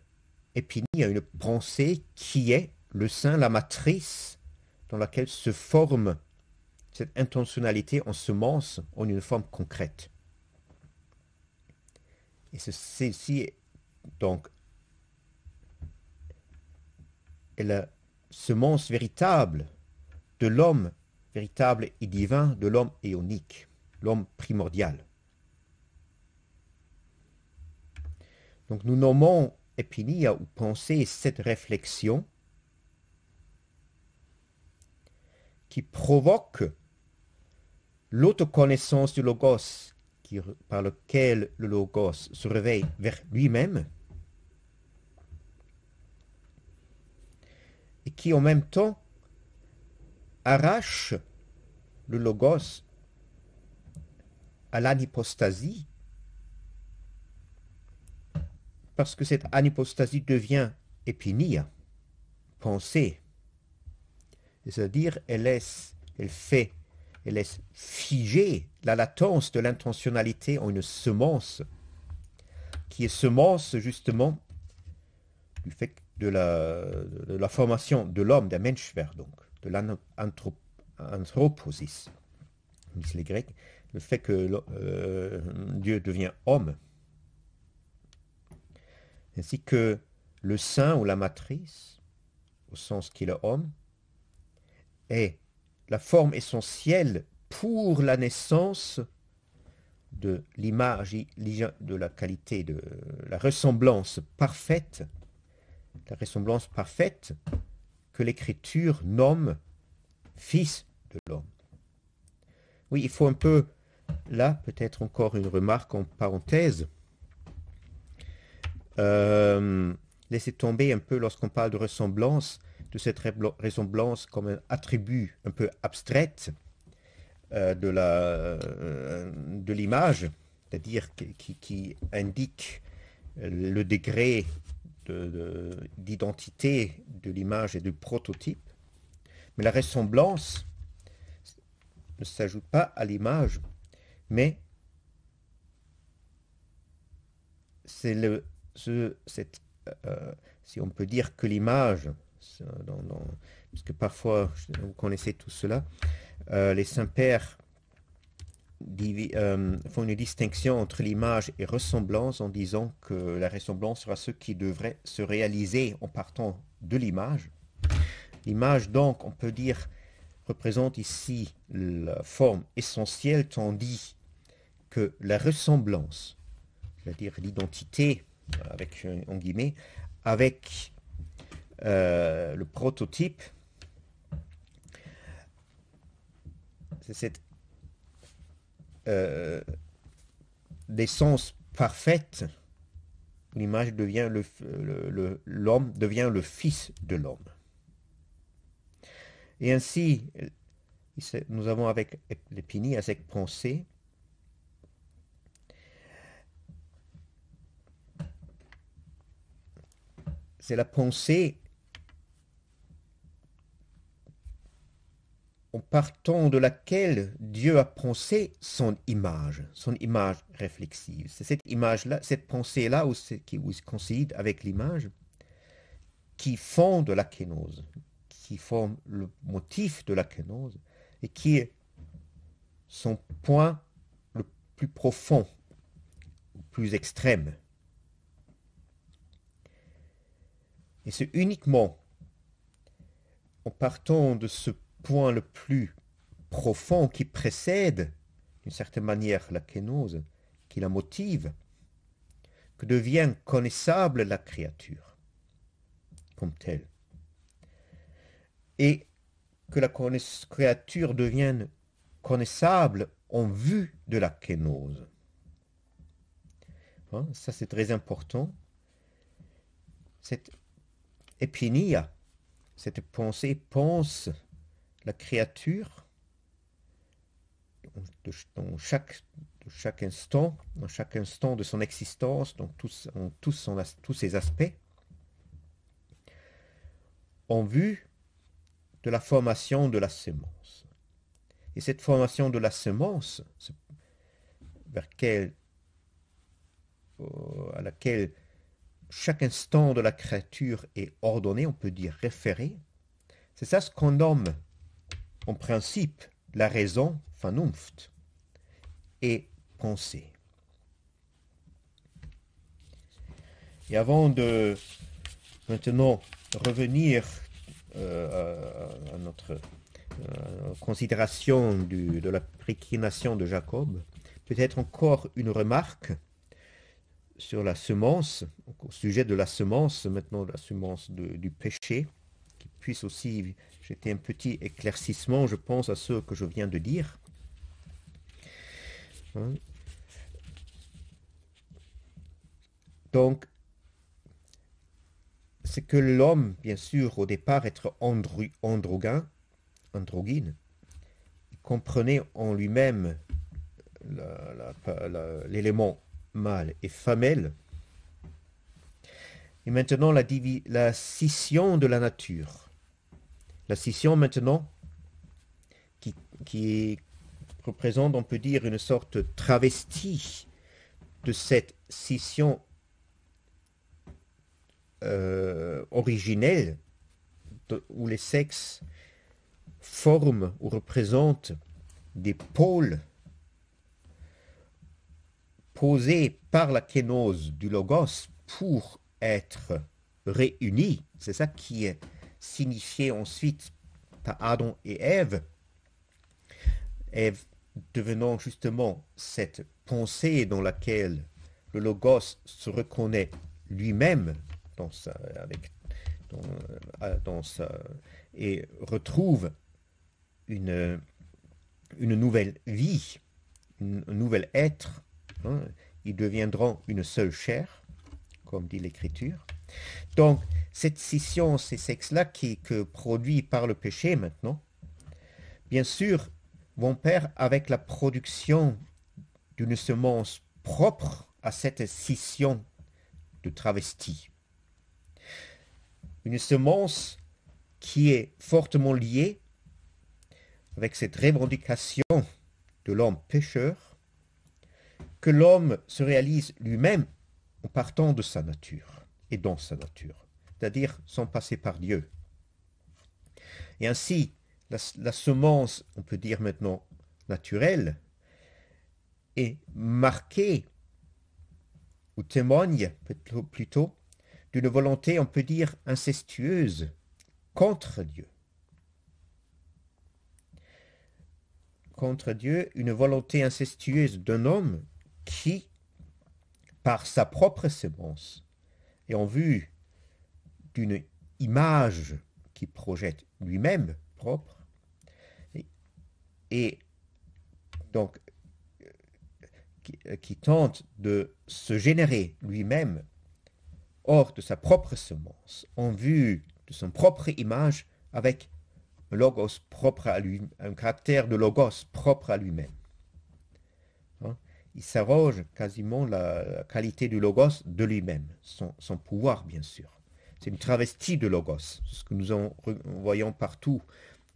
épinie, une pensée qui est le sein, la matrice dans laquelle se forme cette intentionnalité en semence en une forme concrète. Et celle-ci, donc, est la semence véritable de l'homme véritable et divin, de l'homme éonique, l'homme primordial. Donc nous nommons epinia ou pensée cette réflexion qui provoque l'autoconnaissance du logos, par lequel le logos se réveille vers lui-même, et qui en même temps arrache le logos à l'anipostasie, parce que cette anipostasie devient epinia, pensée. C'est-à-dire, elle laisse figer la latence de l'intentionnalité en une semence, qui est semence justement du fait de la formation de l'homme, der Menschwerdung, de l'anthroposis, disent les Grecs, le fait que Dieu devient homme, ainsi que le sein ou la matrice, au sens qu'il est homme, est la forme essentielle pour la naissance de l'image, de la qualité, de la ressemblance parfaite que l'Écriture nomme Fils de l'homme. Oui, il faut un peu, là, peut-être encore une remarque en parenthèse. Laissez tomber un peu lorsqu'on parle de ressemblance, de cette ressemblance comme un attribut un peu abstraite de l'image, c'est-à-dire qui indique le degré d'identité de l'image et du prototype. Mais la ressemblance ne s'ajoute pas à l'image, mais c'est si on peut dire que l'image, parce que parfois, vous connaissez tout cela, les saints-pères font une distinction entre l'image et ressemblance en disant que la ressemblance sera ce qui devrait se réaliser en partant de l'image. L'image, donc, on peut dire, représente ici la forme essentielle, tandis que la ressemblance, c'est-à-dire l'identité, avec en guillemets, avec le prototype, c'est cette l'essence parfaite, l'image devient l'homme devient le fils de l'homme. Et ainsi, nous avons avec l'Épinie, avec pensée, c'est la pensée en partant de laquelle Dieu a pensé son image réflexive. C'est cette image-là, cette pensée-là, qui coïncide avec l'image, qui fonde la kénose, qui forme le motif de la kénose, et qui est son point le plus profond, le plus extrême. Et c'est uniquement en partant de ce point le plus profond qui précède, d'une certaine manière, la kénose, qui la motive, que devient connaissable la créature comme telle. Et que la créature devienne connaissable en vue de la kénose. Hein, ça, c'est très important. Cette épinia, cette pensée pense la créature dans chaque instant de son existence, dans tous ses aspects, en vue de la formation de la semence. Et cette formation de la semence, à laquelle chaque instant de la créature est ordonné, on peut dire référé, c'est ça ce qu'on nomme en principe la raison, Vernunft, et pensée. Et avant de maintenant revenir à notre considération de la prédestination de Jacob, peut-être encore une remarque sur la semence, au sujet de la semence, maintenant la semence du péché, qui puisse aussi jeter un petit éclaircissement, je pense, à ce que je viens de dire. Hein. Donc, c'est que l'homme, bien sûr, au départ, être androgyne, il comprenait en lui-même l'élément mâle et femelle, et maintenant la scission de la nature. La scission maintenant qui représente, on peut dire, une sorte de travestie de cette scission originelle où les sexes forment ou représentent des pôles posés par la kénose du logos pour être réunis. C'est ça qui est signifié ensuite par Adam et Ève. Ève devenant justement cette pensée dans laquelle le logos se reconnaît lui-même et retrouve une nouvelle vie, un nouvel être. Hein. Ils deviendront une seule chair, comme dit l'Écriture. Donc, cette scission, ces sexes-là que produit par le péché maintenant, bien sûr, vont pair avec la production d'une semence propre à cette scission de travesti. Une semence qui est fortement liée avec cette revendication de l'homme pécheur, que l'homme se réalise lui-même en partant de sa nature et dans sa nature, c'est-à-dire sans passer par Dieu. Et ainsi, la semence, on peut dire maintenant naturelle, est marquée ou témoigne plutôt d'une volonté, on peut dire, incestueuse contre Dieu. Contre Dieu, une volonté incestueuse d'un homme qui, par sa propre semence, et en vue d'une image qui projette lui-même propre, et donc qui tente de se générer lui-même hors de sa propre semence, en vue de son propre image, avec un logos propre à lui, un caractère de logos propre à lui-même. Hein? Il s'arroge quasiment la qualité du logos de lui-même, son pouvoir bien sûr. C'est une travestie de logos, ce que nous en voyons partout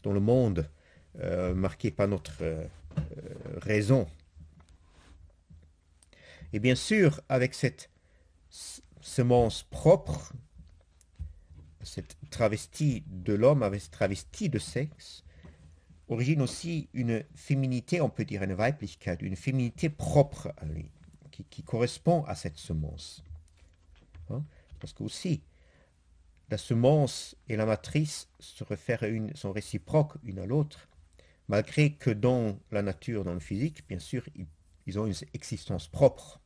dans le monde, marqué par notre raison. Et bien sûr, avec cette semence propre, cette travestie de l'homme, avec cette travestie de sexe, origine aussi une féminité, on peut dire une Weiblichkeit, une féminité propre à lui, qui correspond à cette semence. Hein? Parce que aussi, la semence et la matrice sont réciproques une à l'autre, malgré que dans la nature, dans le physique, bien sûr, ils ont une existence propre,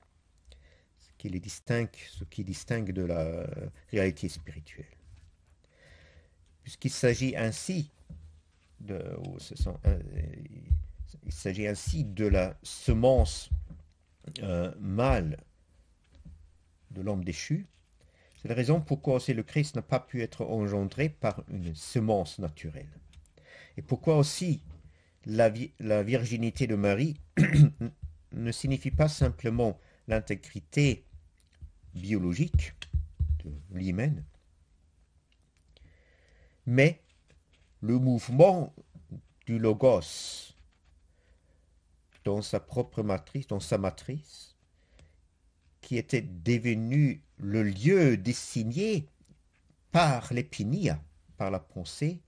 ce qui distingue de la réalité spirituelle. Puisqu'il s'agit ainsi il s'agit ainsi de la semence mâle de l'homme déchu. C'est la raison pourquoi aussi le Christ n'a pas pu être engendré par une semence naturelle. Et pourquoi aussi la virginité de Marie ne signifie pas simplement l'intégrité biologique de l'hymen, mais le mouvement du logos dans sa propre matrice, dans sa matrice, qui était devenu le lieu désigné par l'épinia, par la pensée,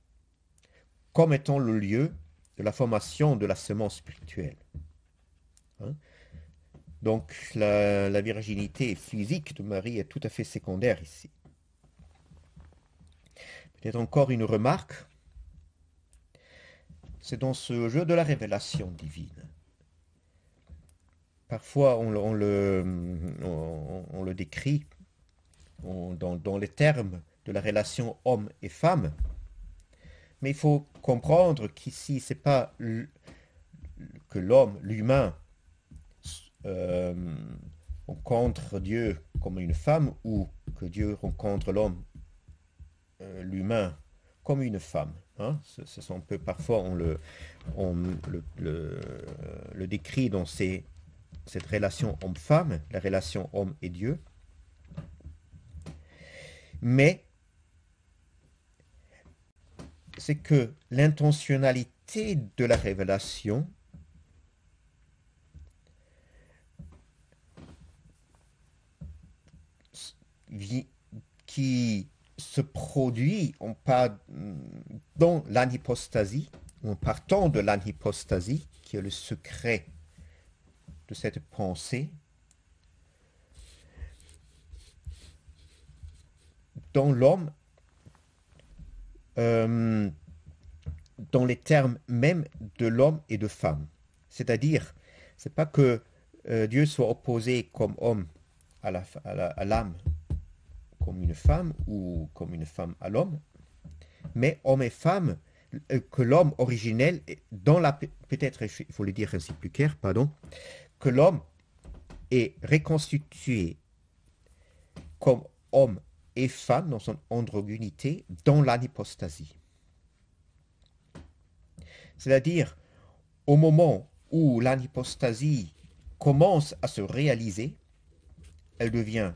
comme étant le lieu de la formation de la semence spirituelle. Hein? Donc la virginité physique de Marie est tout à fait secondaire ici. Peut-être encore une remarque, c'est dans ce jeu de la révélation divine parfois on le décrit dans les termes de la relation homme et femme, mais il faut comprendre qu'ici, c'est pas que l'homme, l'humain, rencontre Dieu comme une femme ou que Dieu rencontre l'homme, l'humain, comme une femme. Hein. Ce sont un peu, parfois le décrit dans cette relation homme-femme, la relation homme et Dieu. Mais c'est que l'intentionnalité de la révélation qui se produit dans l'anhypostasie, en partant de l'anhypostasie, qui est le secret de cette pensée, dans l'homme, dans les termes même de l'homme et de femme. C'est-à-dire, c'est pas que Dieu soit opposé comme homme à l'âme comme une femme ou comme une femme à l'homme, mais homme et femme, que l'homme originel, peut-être il faut le dire ainsi plus clair, pardon, que l'homme est reconstitué comme homme et femme dans son androgynité dans l'anhypostasie. C'est-à-dire, au moment où l'anhypostasie commence à se réaliser, elle devient,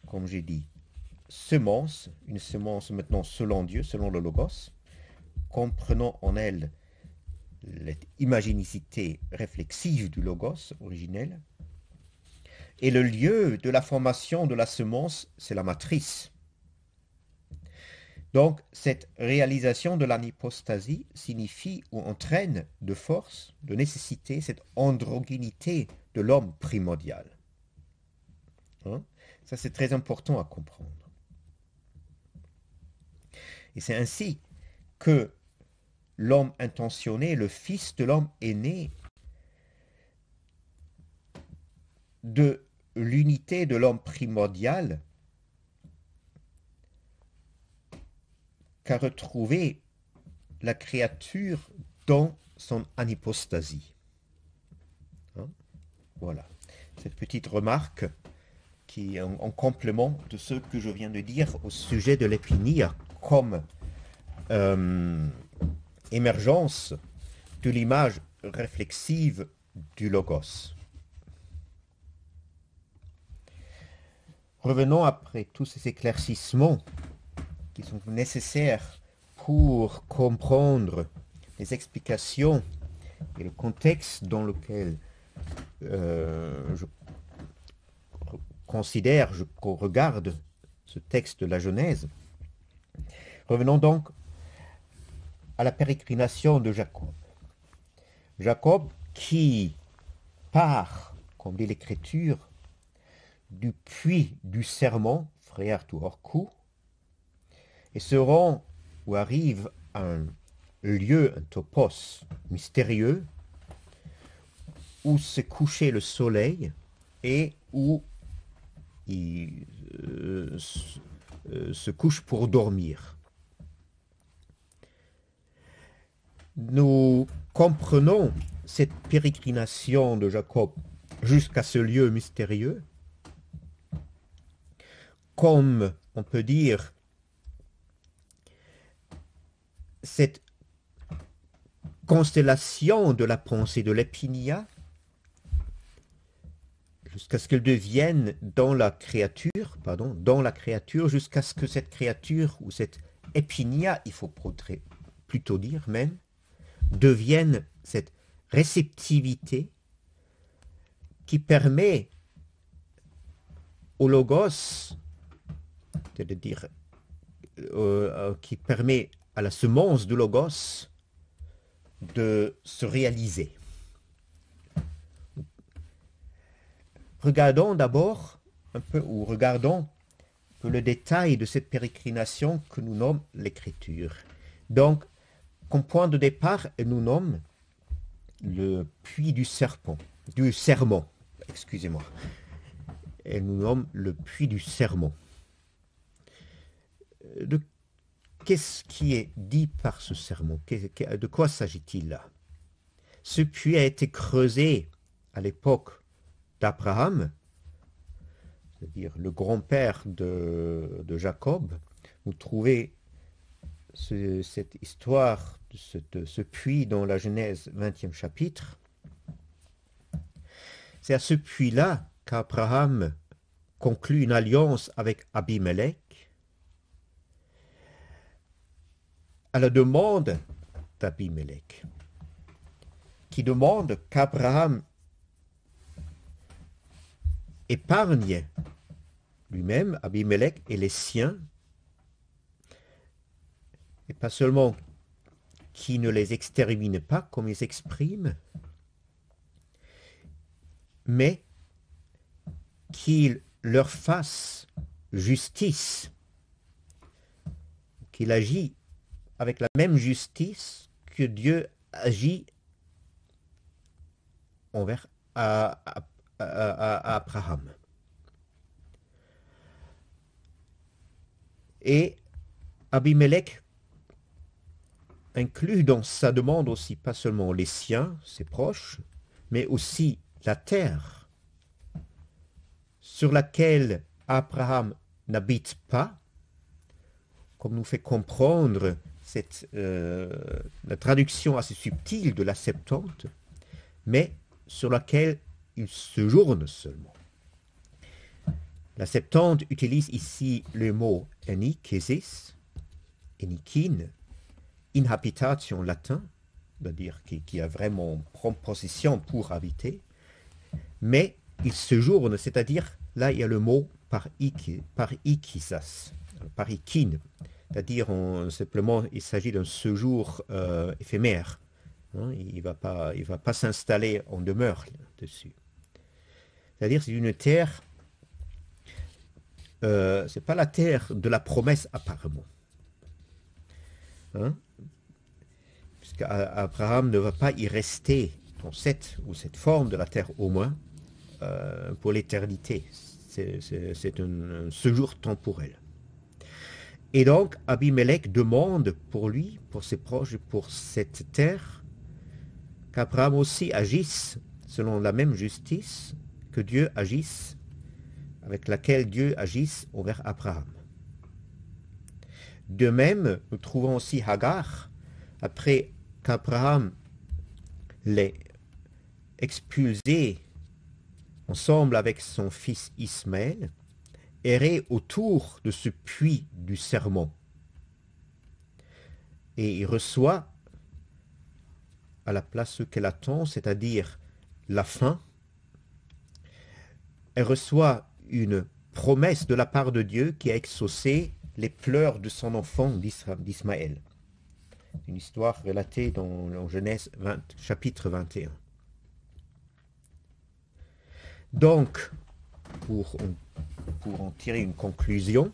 comme j'ai dit, semence, une semence maintenant selon Dieu, selon le Logos, comprenant en elle l'imaginicité réflexive du Logos originel. Et le lieu de la formation de la semence, c'est la matrice. Donc, cette réalisation de l'anhypostasie signifie ou entraîne de force, de nécessité, cette androgynité de l'homme primordial. Hein? Ça, c'est très important à comprendre. Et c'est ainsi que l'homme intentionné, le Fils de l'homme, est né de l'unité de l'homme primordial qu'a retrouvé la créature dans son anhypostasie. Hein? Voilà, cette petite remarque qui est en complément de ce que je viens de dire au sujet de l'épinia comme émergence de l'image réflexive du Logos. Revenons après tous ces éclaircissements qui sont nécessaires pour comprendre les explications et le contexte dans lequel je considère, je regarde ce texte de la Genèse. Revenons donc à la pérégrination de Jacob. Jacob qui part, comme dit l'Écriture, du puits du serment, frère tout hors coup, et se rend ou arrive à un lieu, un topos mystérieux, où se couchait le soleil et où il se couche pour dormir. Nous comprenons cette pérégrination de Jacob jusqu'à ce lieu mystérieux comme, on peut dire, cette constellation de la pensée de l'épinia jusqu'à ce qu'elle devienne dans la créature, jusqu'à ce que cette créature ou cette épinia, il faut plutôt dire même, devienne cette réceptivité qui permet au Logos, c'est-à-dire qui permet à la semence du Logos de se réaliser. Regardons d'abord un peu, ou regardons un peu le détail de cette pérégrination que nous nomme l'Écriture. Donc, comme point de départ, elle nous nomme le puits du serpent. du serment, excusez-moi. Elle nous nomme le puits du serment. Qu'est-ce qui est dit par ce serment? De quoi s'agit-il là? Ce puits a été creusé à l'époque d'Abraham, c'est-à-dire le grand-père de Jacob. Vous trouvez cette histoire de ce puits dans la Genèse 20e chapitre. C'est à ce puits-là qu'Abraham conclut une alliance avec Abimelech à la demande d'Abimelech, qui demande qu'Abraham épargne lui-même, Abimelech et les siens, et pas seulement qu'il ne les extermine pas comme ils s'expriment, mais qu'il leur fasse justice, qu'il agit avec la même justice que Dieu agit envers Abraham. Et Abimelech inclut dans sa demande aussi pas seulement les siens, ses proches, mais aussi la terre sur laquelle Abraham n'habite pas, comme nous fait comprendre la traduction assez subtile de la Septante, mais sur laquelle il séjourne seulement. La Septante utilise ici le mot enikesis, enikin, inhabitation latin, c'est-à-dire qui a vraiment prend possession pour habiter, mais il séjourne, c'est-à-dire là il y a le mot par ikisas, par ikin, c'est-à-dire simplement il s'agit d'un séjour éphémère. Hein, il va pas s'installer en demeure dessus. C'est-à-dire c'est une terre, c'est pas la terre de la promesse apparemment. Hein? Puisqu'Abraham ne va pas y rester dans cette forme de la terre au moins pour l'éternité. C'est un séjour temporel. Et donc Abimelech demande pour lui, pour ses proches, pour cette terre, qu'Abraham aussi agisse selon la même justice que Dieu agisse, avec laquelle Dieu agisse envers Abraham. De même, nous trouvons aussi Hagar, après qu'Abraham l'ait expulsé ensemble avec son fils Ismaël, errer autour de ce puits du serment. Et il reçoit à la place ce qu'elle attend, c'est-à-dire la faim. Elle reçoit une promesse de la part de Dieu qui a exaucé les pleurs de son enfant d'Ismaël. Une histoire relatée dans Genèse chapitre 21. Donc, pour en tirer une conclusion,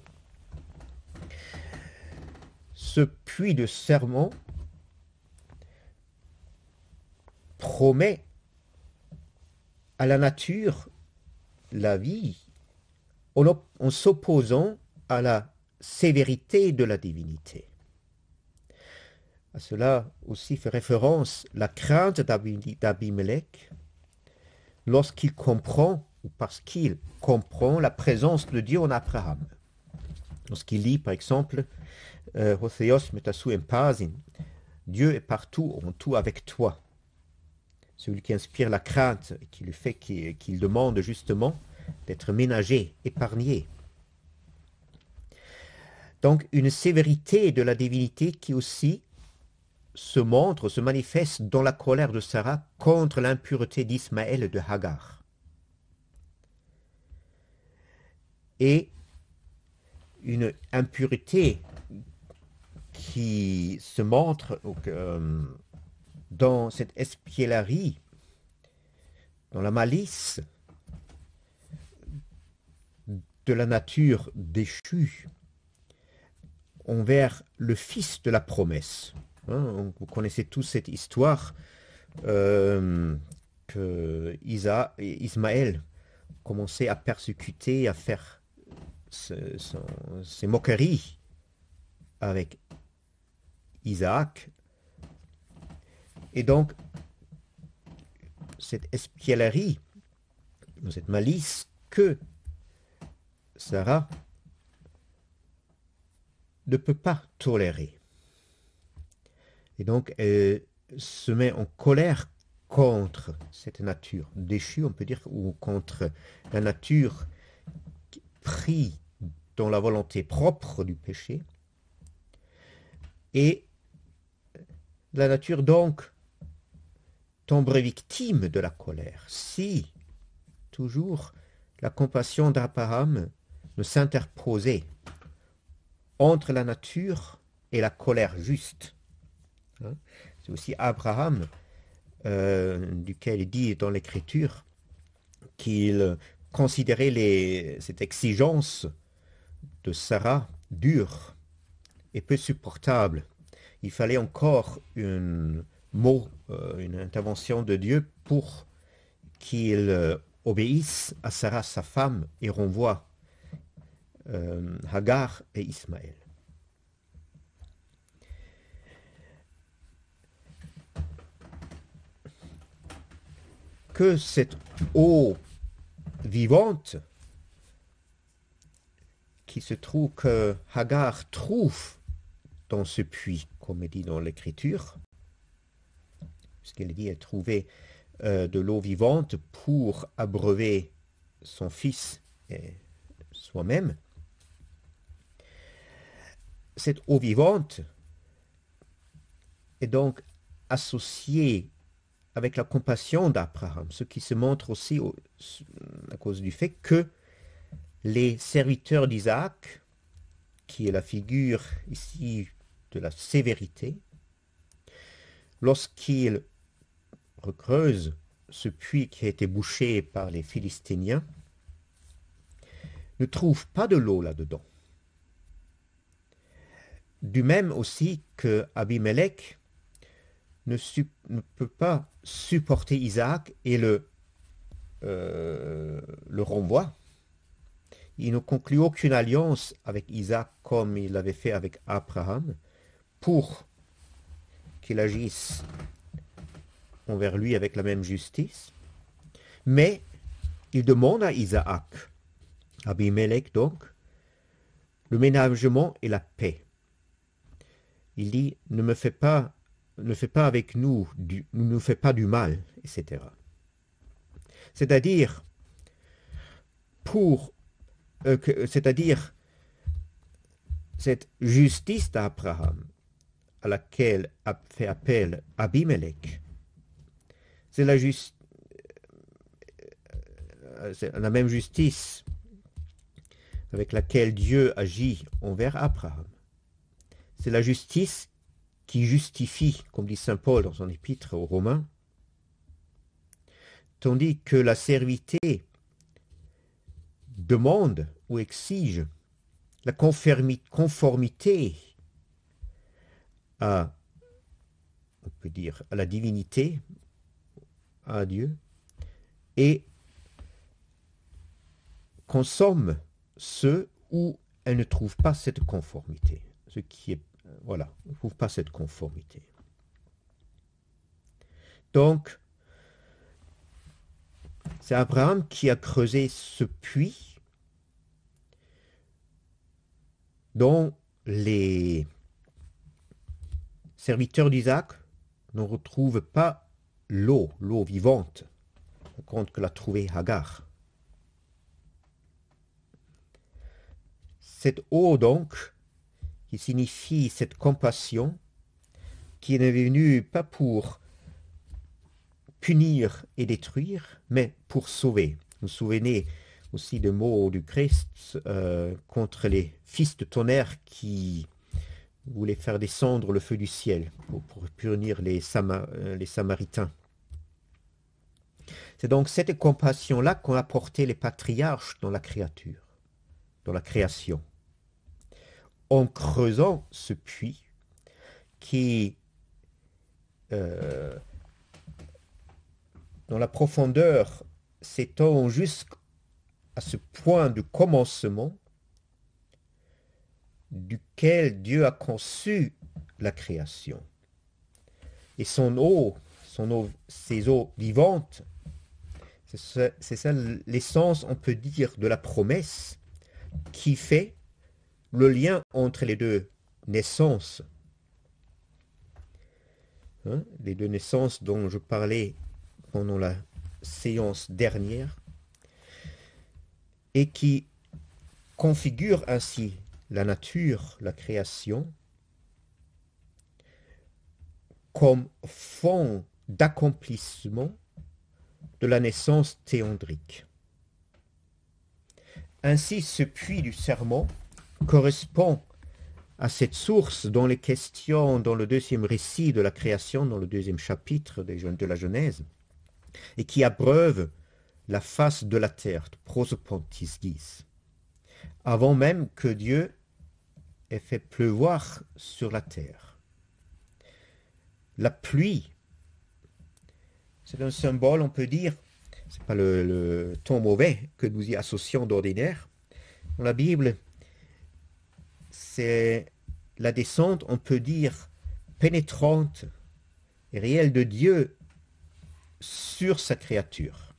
ce puits de serment promet à la nature la vie en s'opposant à la sévérité de la divinité. À cela aussi fait référence la crainte d'Abimelech lorsqu'il comprend, ou parce qu'il comprend la présence de Dieu en Abraham. Lorsqu'il lit, par exemple, Hotheos metasu empasin, Dieu est partout, en tout avec toi. Celui qui inspire la crainte et qui lui fait qu'il demande justement d'être ménagé, épargné. Donc une sévérité de la divinité qui aussi se manifeste dans la colère de Sarah contre l'impureté d'Ismaël et de Hagar. Et une impureté qui se montre dans cette espièglerie, dans la malice de la nature déchue envers le fils de la promesse. Hein, vous connaissez tous cette histoire que Ismaël commençait à persécuter, à faire ses moqueries avec Isaac. Et donc, cette espièglerie, cette malice que Sarah ne peut pas tolérer. Et donc, elle se met en colère contre cette nature déchue, on peut dire, ou contre la nature prise dans la volonté propre du péché. Et la nature, donc, tomberait victime de la colère si, toujours, la compassion d'Abraham ne s'interposait entre la nature et la colère juste. C'est aussi Abraham, duquel il dit dans l'Écriture qu'il considérait cette exigence de Sarah dure et peu supportable. Il fallait encore une intervention de Dieu pour qu'il obéisse à Sarah, sa femme, et renvoie Hagar et Ismaël. Que cette eau vivante qui se trouve, que Hagar trouve dans ce puits, comme est dit dans l'Écriture, puisqu'elle dit qu'elle trouvait de l'eau vivante pour abreuver son fils et soi-même. Cette eau vivante est donc associée avec la compassion d'Abraham, ce qui se montre aussi à cause du fait que les serviteurs d'Isaac, qui est la figure ici de la sévérité, lorsqu'ils recreusent ce puits qui a été bouché par les Philistiniens, ne trouvent pas de l'eau là-dedans. Du même aussi que Abimelech ne peut pas supporter Isaac et le renvoie. Il ne conclut aucune alliance avec Isaac comme il l'avait fait avec Abraham pour qu'il agisse envers lui avec la même justice. Mais il demande à Isaac, Abimelech donc, le ménagement et la paix. Il dit, ne fais pas avec nous, ne nous fais pas du mal, etc. C'est-à-dire, c'est-à-dire cette justice d'Abraham à laquelle a fait appel Abimelech, c'est la même justice avec laquelle Dieu agit envers Abraham. C'est la justice qui justifie, comme dit saint Paul dans son épître aux Romains, tandis que la servité demande ou exige la conformité à, on peut dire, à la divinité, à Dieu, et consomme ceux où elle ne trouve pas cette conformité. Ce qui est, voilà, on ne trouve pas cette conformité. Donc, c'est Abraham qui a creusé ce puits dont les serviteurs d'Isaac ne retrouvent pas l'eau vivante, compte que l'a trouvé Hagar. Cette eau donc, qui signifie cette compassion, qui n'est venue pas pour punir et détruire, mais pour sauver. Vous vous souvenez aussi des mots du Christ contre les fils de tonnerre qui voulaient faire descendre le feu du ciel pour punir les Samaritains. C'est donc cette compassion-là qu'ont apporté les patriarches dans la créature, dans la création, en creusant ce puits qui, dans la profondeur, s'étend jusqu'à ce point de commencement duquel Dieu a conçu la création. Et ses eaux vivantes, c'est ça l'essence, on peut dire, de la promesse qui fait le lien entre les deux naissances. Les deux naissances dont je parlais pendant la séance dernière et qui configure ainsi la nature, la création, comme fond d'accomplissement de la naissance théandrique. Ainsi, ce puits du serment correspond à cette source dont les questions dans le deuxième récit de la création, dans le deuxième chapitre de la Genèse, et qui abreuve la face de la terre, prosopontisgis, avant même que Dieu ait fait pleuvoir sur la terre. La pluie, c'est un symbole, on peut dire, c'est pas le ton mauvais que nous y associons d'ordinaire. Dans la Bible, c'est la descente, on peut dire, pénétrante et réelle de Dieu sur sa créature.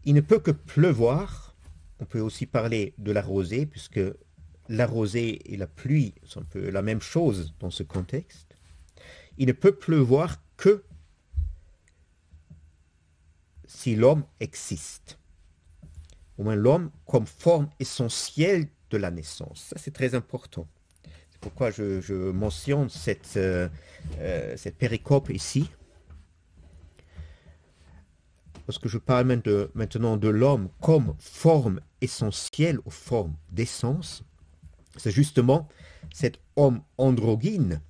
Il ne peut que pleuvoir. On peut aussi parler de la rosée, puisque la rosée et la pluie sont un peu la même chose dans ce contexte. Il ne peut pleuvoir que si l'homme existe. Au moins l'homme comme forme essentielle de la naissance. Ça, c'est très important. C'est pourquoi je mentionne cette péricope ici. Parce que je parle maintenant de l'homme comme forme essentielle ou forme d'essence. C'est justement cet homme androgyne,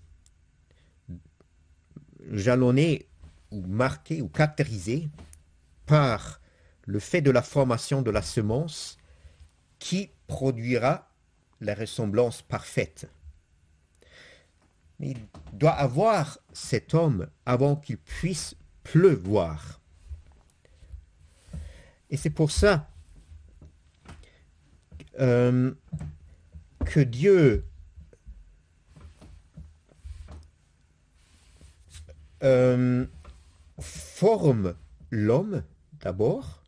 jalonné ou marqué ou caractérisé par le fait de la formation de la semence qui produira la ressemblance parfaite. Il doit avoir cet homme avant qu'il puisse pleuvoir. Et c'est pour ça que Dieu forme l'homme d'abord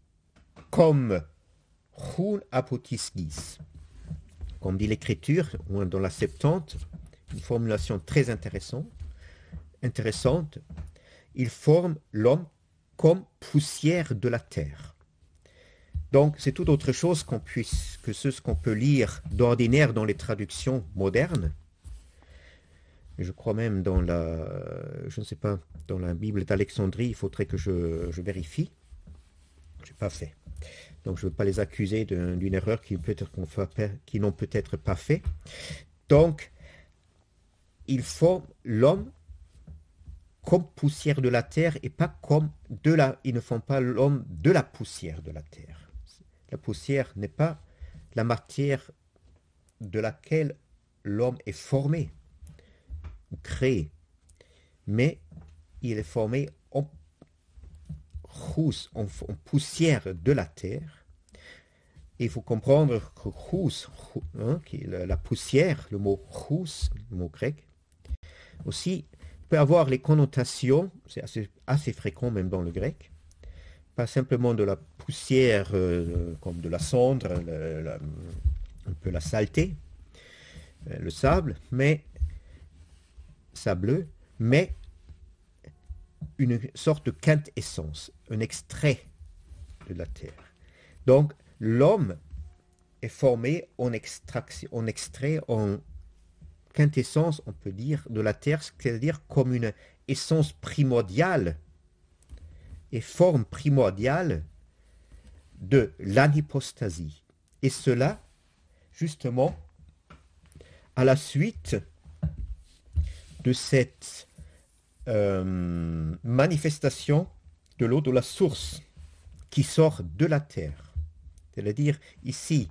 comme chun apotisgis. Comme dit l'Écriture, dans la Septante, une formulation très intéressante. Il forme l'homme comme poussière de la terre. Donc, c'est tout autre chose que ce qu'on peut lire d'ordinaire dans les traductions modernes. Je crois même dans je ne sais pas, dans la Bible d'Alexandrie, il faudrait que je vérifie. Je n'ai pas fait. Donc, je ne veux pas les accuser d'une erreur qu'ils n'ont peut-être pas fait. Donc, il forme l'homme comme poussière de la terre et pas comme ils ne font pas l'homme de la poussière de la terre. La poussière n'est pas la matière de laquelle l'homme est formé, ou créé, mais il est formé en poussière de la terre. Et il faut comprendre que qui est la poussière, le mot chous, le mot grec, aussi peut avoir les connotations, c'est assez fréquent même dans le grec, pas simplement de la poussière comme de la cendre, un peu la saleté, le sable, mais sableux, mais une sorte de quintessence, un extrait de la terre. Donc l'homme est formé en extrait, en quintessence, on peut dire, de la terre, c'est-à-dire comme une essence primordiale et forme primordiale de l'anipostasie. Et cela, justement, à la suite de cette manifestation de l'eau de la source qui sort de la terre. C'est-à-dire, ici,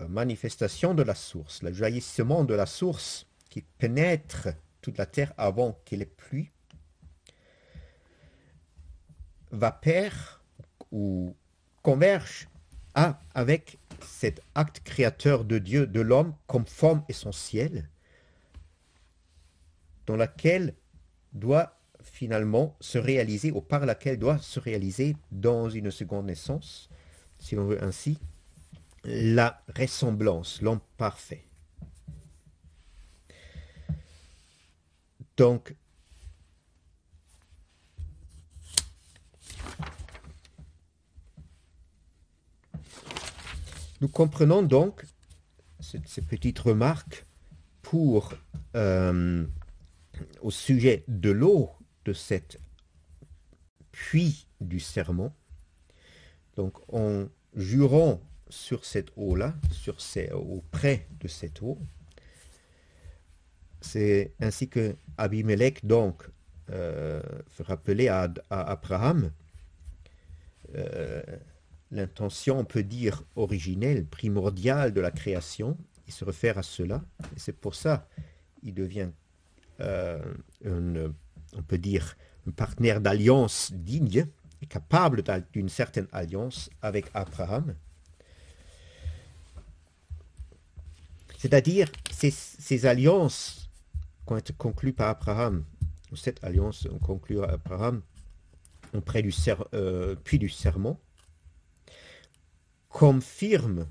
la manifestation de la source, le jaillissement de la source qui pénètre toute la terre avant qu'il ait plu, va pair ou converge avec cet acte créateur de Dieu, de l'homme, comme forme essentielle, dans laquelle doit finalement se réaliser, ou par laquelle doit se réaliser dans une seconde naissance, si l'on veut ainsi, la ressemblance, l'homme parfait. Donc, nous comprenons donc ces petites remarques pour au sujet de l'eau de cette puits du serment. Donc, en jurant sur cette eau-là, auprès de cette eau, c'est ainsi que Abimelech donc fait rappeler à Abraham l'intention, on peut dire, originelle, primordiale de la création. Il se réfère à cela, et c'est pour ça il devient, on peut dire, un partenaire d'alliance digne et capable d'une certaine alliance avec Abraham. C'est-à-dire, ces alliances qui ont été conclues par Abraham, ou cette alliance conclue par Abraham auprès du puits du serment, confirme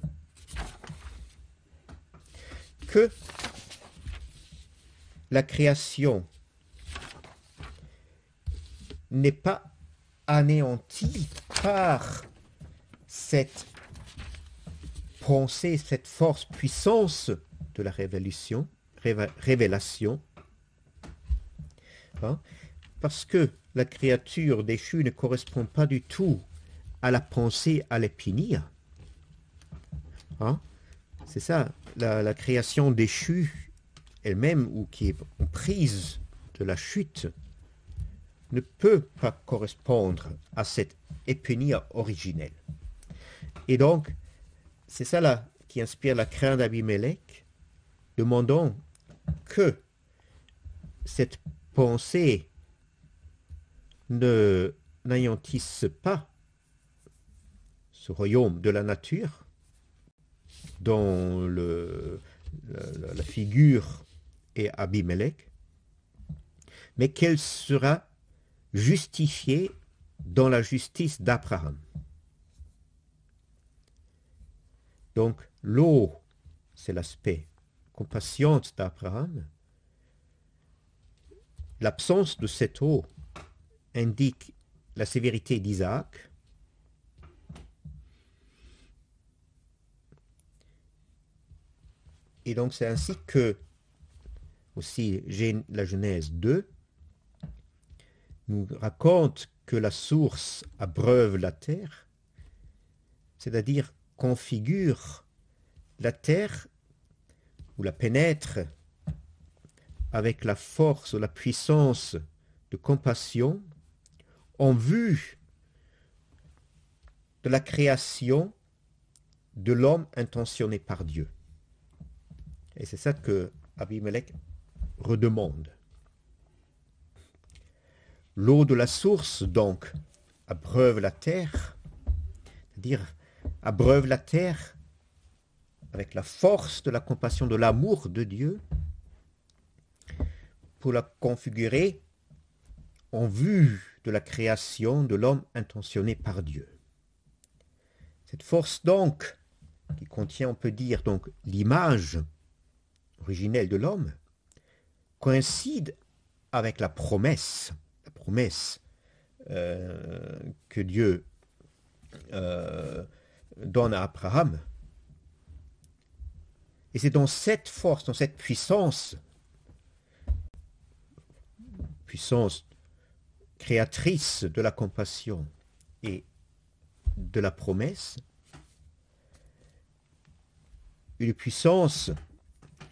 que la création n'est pas anéantie par cette pensée, cette force, puissance de la révélation, hein, parce que la créature déchue ne correspond pas du tout à la pensée, à l'épinille. Hein? C'est ça, la création déchue elle-même, ou qui est en prise de la chute, ne peut pas correspondre à cette épinille originelle. Et donc, c'est ça là qui inspire la crainte d'Abimelech, demandant que cette pensée ne n'anéantisse pas ce royaume de la nature, dont la figure est Abimelech, mais qu'elle sera justifiée dans la justice d'Abraham. Donc, l'eau, c'est l'aspect compassion d'Abraham. L'absence de cette eau indique la sévérité d'Isaac. Et donc, c'est ainsi que, aussi, la Genèse 2 nous raconte que la source abreuve la terre, c'est-à-dire configure la terre ou la pénètre avec la force ou la puissance de compassion en vue de la création de l'homme intentionné par Dieu. Et c'est ça que Abimelech redemande. L'eau de la source, donc, abreuve la terre, c'est-à-dire abreuve la terre avec la force de la compassion, de l'amour de Dieu, pour la configurer en vue de la création de l'homme intentionné par Dieu. Cette force, donc, qui contient, on peut dire, donc, l'image originelle de l'homme, coïncide avec la promesse que Dieu donne à Abraham. Et c'est dans cette force, dans cette puissance créatrice de la compassion et de la promesse, une puissance,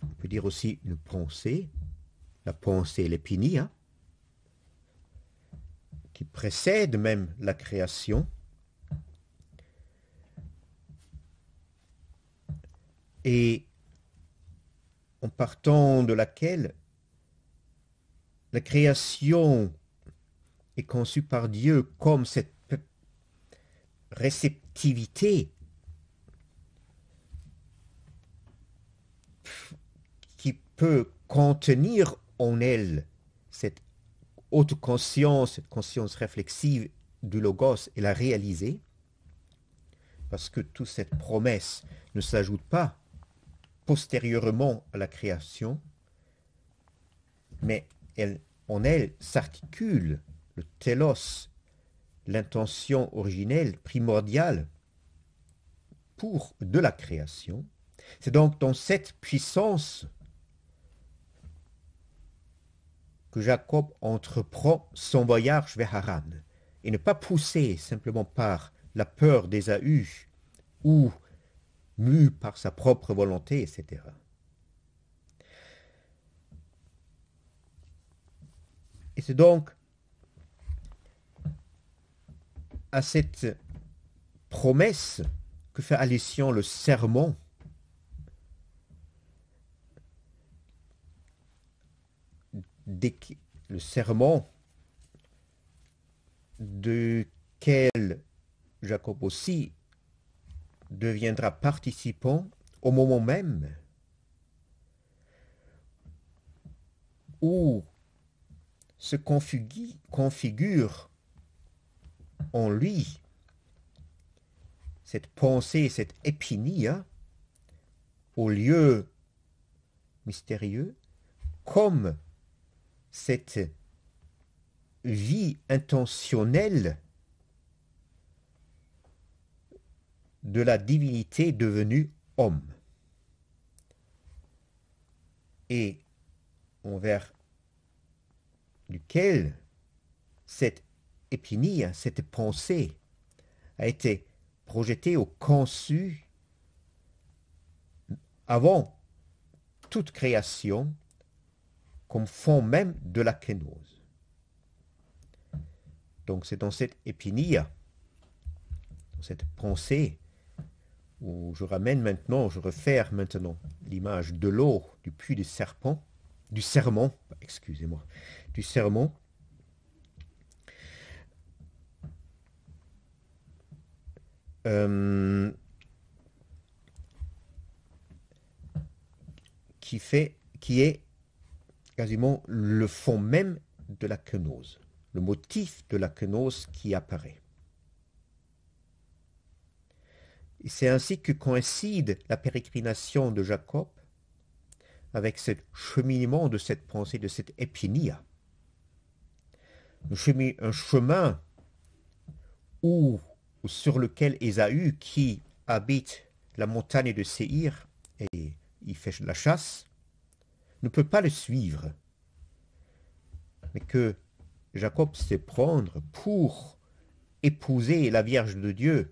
on peut dire aussi une pensée, la pensée l'épinille, hein, qui précède même la création, et en partant de laquelle la création est conçue par Dieu comme cette réceptivité qui peut contenir en elle cette haute conscience, cette conscience réflexive du Logos et la réaliser, parce que toute cette promesse ne s'ajoute pas postérieurement à la création, mais en elle s'articule le télos, l'intention originelle, primordiale de la création. C'est donc dans cette puissance que Jacob entreprend son voyage vers Haran, et ne pas poussé simplement par la peur d'Ésaü ou mu par sa propre volonté, etc. Et c'est donc à cette promesse que fait allusion le sermon duquel Jacob aussi deviendra participant au moment même où se configure en lui cette pensée, cette épinia, au lieu mystérieux, comme cette vie intentionnelle de la divinité devenue homme. Et envers duquel cette épinie, cette pensée a été projetée ou conçue avant toute création comme fond même de la kénose. Donc c'est dans cette épinie, dans cette pensée, où je refère maintenant l'image de l'eau du puits du sermon, qui est quasiment le fond même de la kénose, le motif de la kénose qui apparaît. Et c'est ainsi que coïncide la pérégrination de Jacob avec ce cheminement de cette pensée, de cette épinia. Un chemin sur lequel Ésaü, qui habite la montagne de Séhir et y fait la chasse, ne peut pas le suivre, mais que Jacob sait prendre pour épouser la Vierge de Dieu,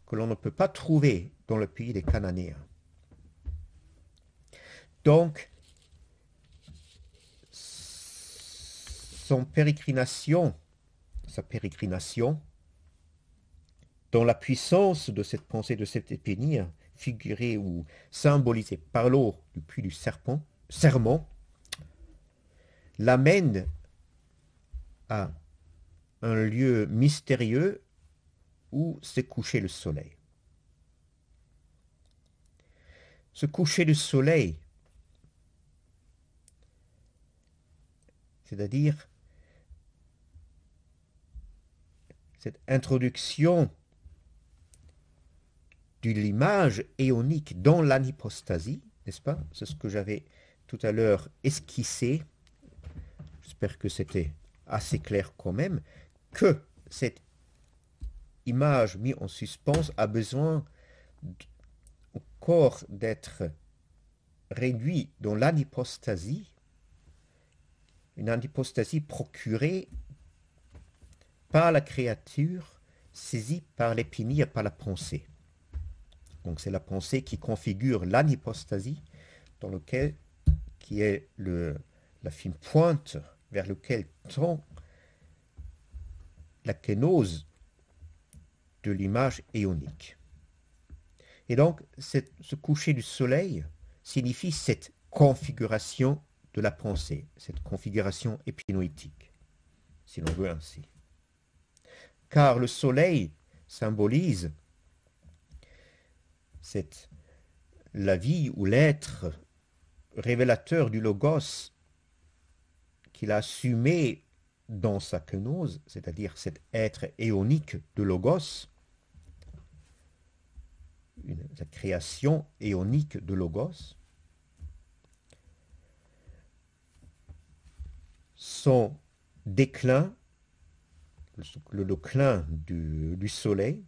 que l'on ne peut pas trouver dans le pays des Cananéens. Donc, sa pérégrination, dans la puissance de cette pensée, de cette épinie, figurée ou symbolisée par l'eau du puits du sermon, l'amène à un lieu mystérieux où s'est couché le soleil. Ce coucher du soleil, c'est-à-dire cette introduction de l'image éonique dans l'anipostasie, n'est-ce pas? C'est ce que j'avais tout à l'heure esquissé. J'espère que c'était assez clair quand même, que cette image mise en suspens a besoin encore d'être réduit dans l'anipostasie, une anipostasie procurée par la créature, saisie par l'épinie, par la pensée. Donc c'est la pensée qui configure l'anipostasie, dans lequel, qui est la fine pointe vers lequel tend la kénose de l'image éonique. Et donc, ce coucher du soleil signifie cette configuration de la pensée, cette configuration épinoïtique, si l'on veut ainsi. Car le soleil symbolise la vie ou l'être révélateur du logos qu'il a assumé dans sa kénose, c'est-à-dire cet être éonique de logos, la création éonique de logos. Son déclin, le déclin du soleil,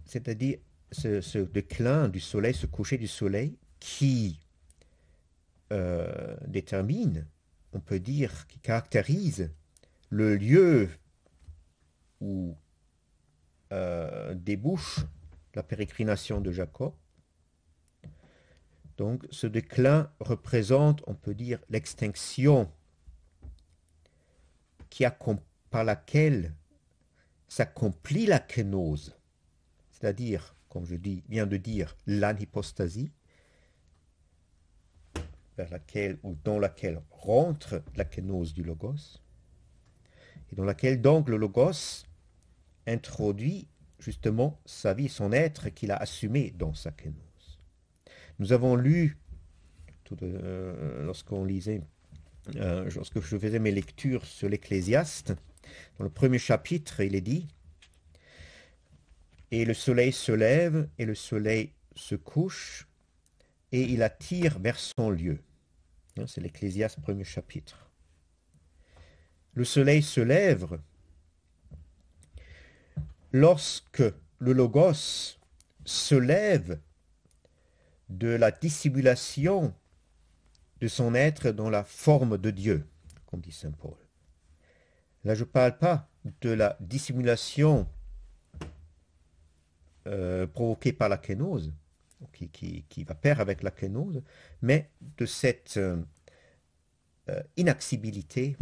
c'est-à-dire ce déclin du soleil, ce coucher du soleil qui détermine, on peut dire, qui caractérise le lieu où débouche la pérégrination de Jacob. Donc ce déclin représente, on peut dire, l'extinction par laquelle s'accomplit la kénose, c'est-à-dire, comme je viens de dire, l'anhypostasie, vers laquelle ou dans laquelle rentre la kénose du logos, et dans laquelle donc le logos introduit justement sa vie, son être qu'il a assumé dans sa kénose. Nous avons lu, lorsqu'on lisait, lorsque je faisais mes lectures sur l'Ecclésiaste, dans le premier chapitre, il est dit « Et le soleil se lève, et le soleil se couche, et il attire vers son lieu. » C'est l'Ecclésiaste, premier chapitre. Le soleil se lève lorsque le logos se lève de la dissimulation de son être dans la forme de Dieu, comme dit saint Paul. Là, je ne parle pas de la dissimulation provoquée par la kénose, qui va pair avec la kénose, mais de cette inaccessibilité,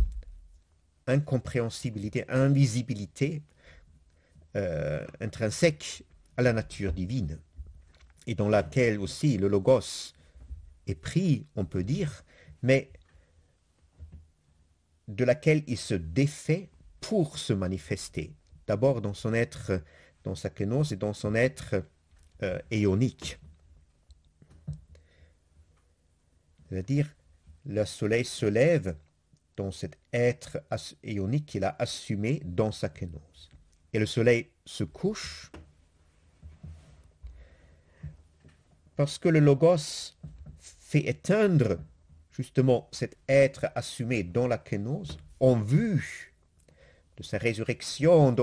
incompréhensibilité, invisibilité intrinsèque à la nature divine, et dans laquelle aussi le logos est pris, on peut dire, mais de laquelle il se défait pour se manifester, d'abord dans son être, dans sa kénose et dans son être éonique. C'est-à-dire, le soleil se lève dans cet être éonique qu'il a assumé dans sa kénose. Et le soleil se couche parce que le logos fait éteindre justement cet être assumé dans la kénose en vue de sa résurrection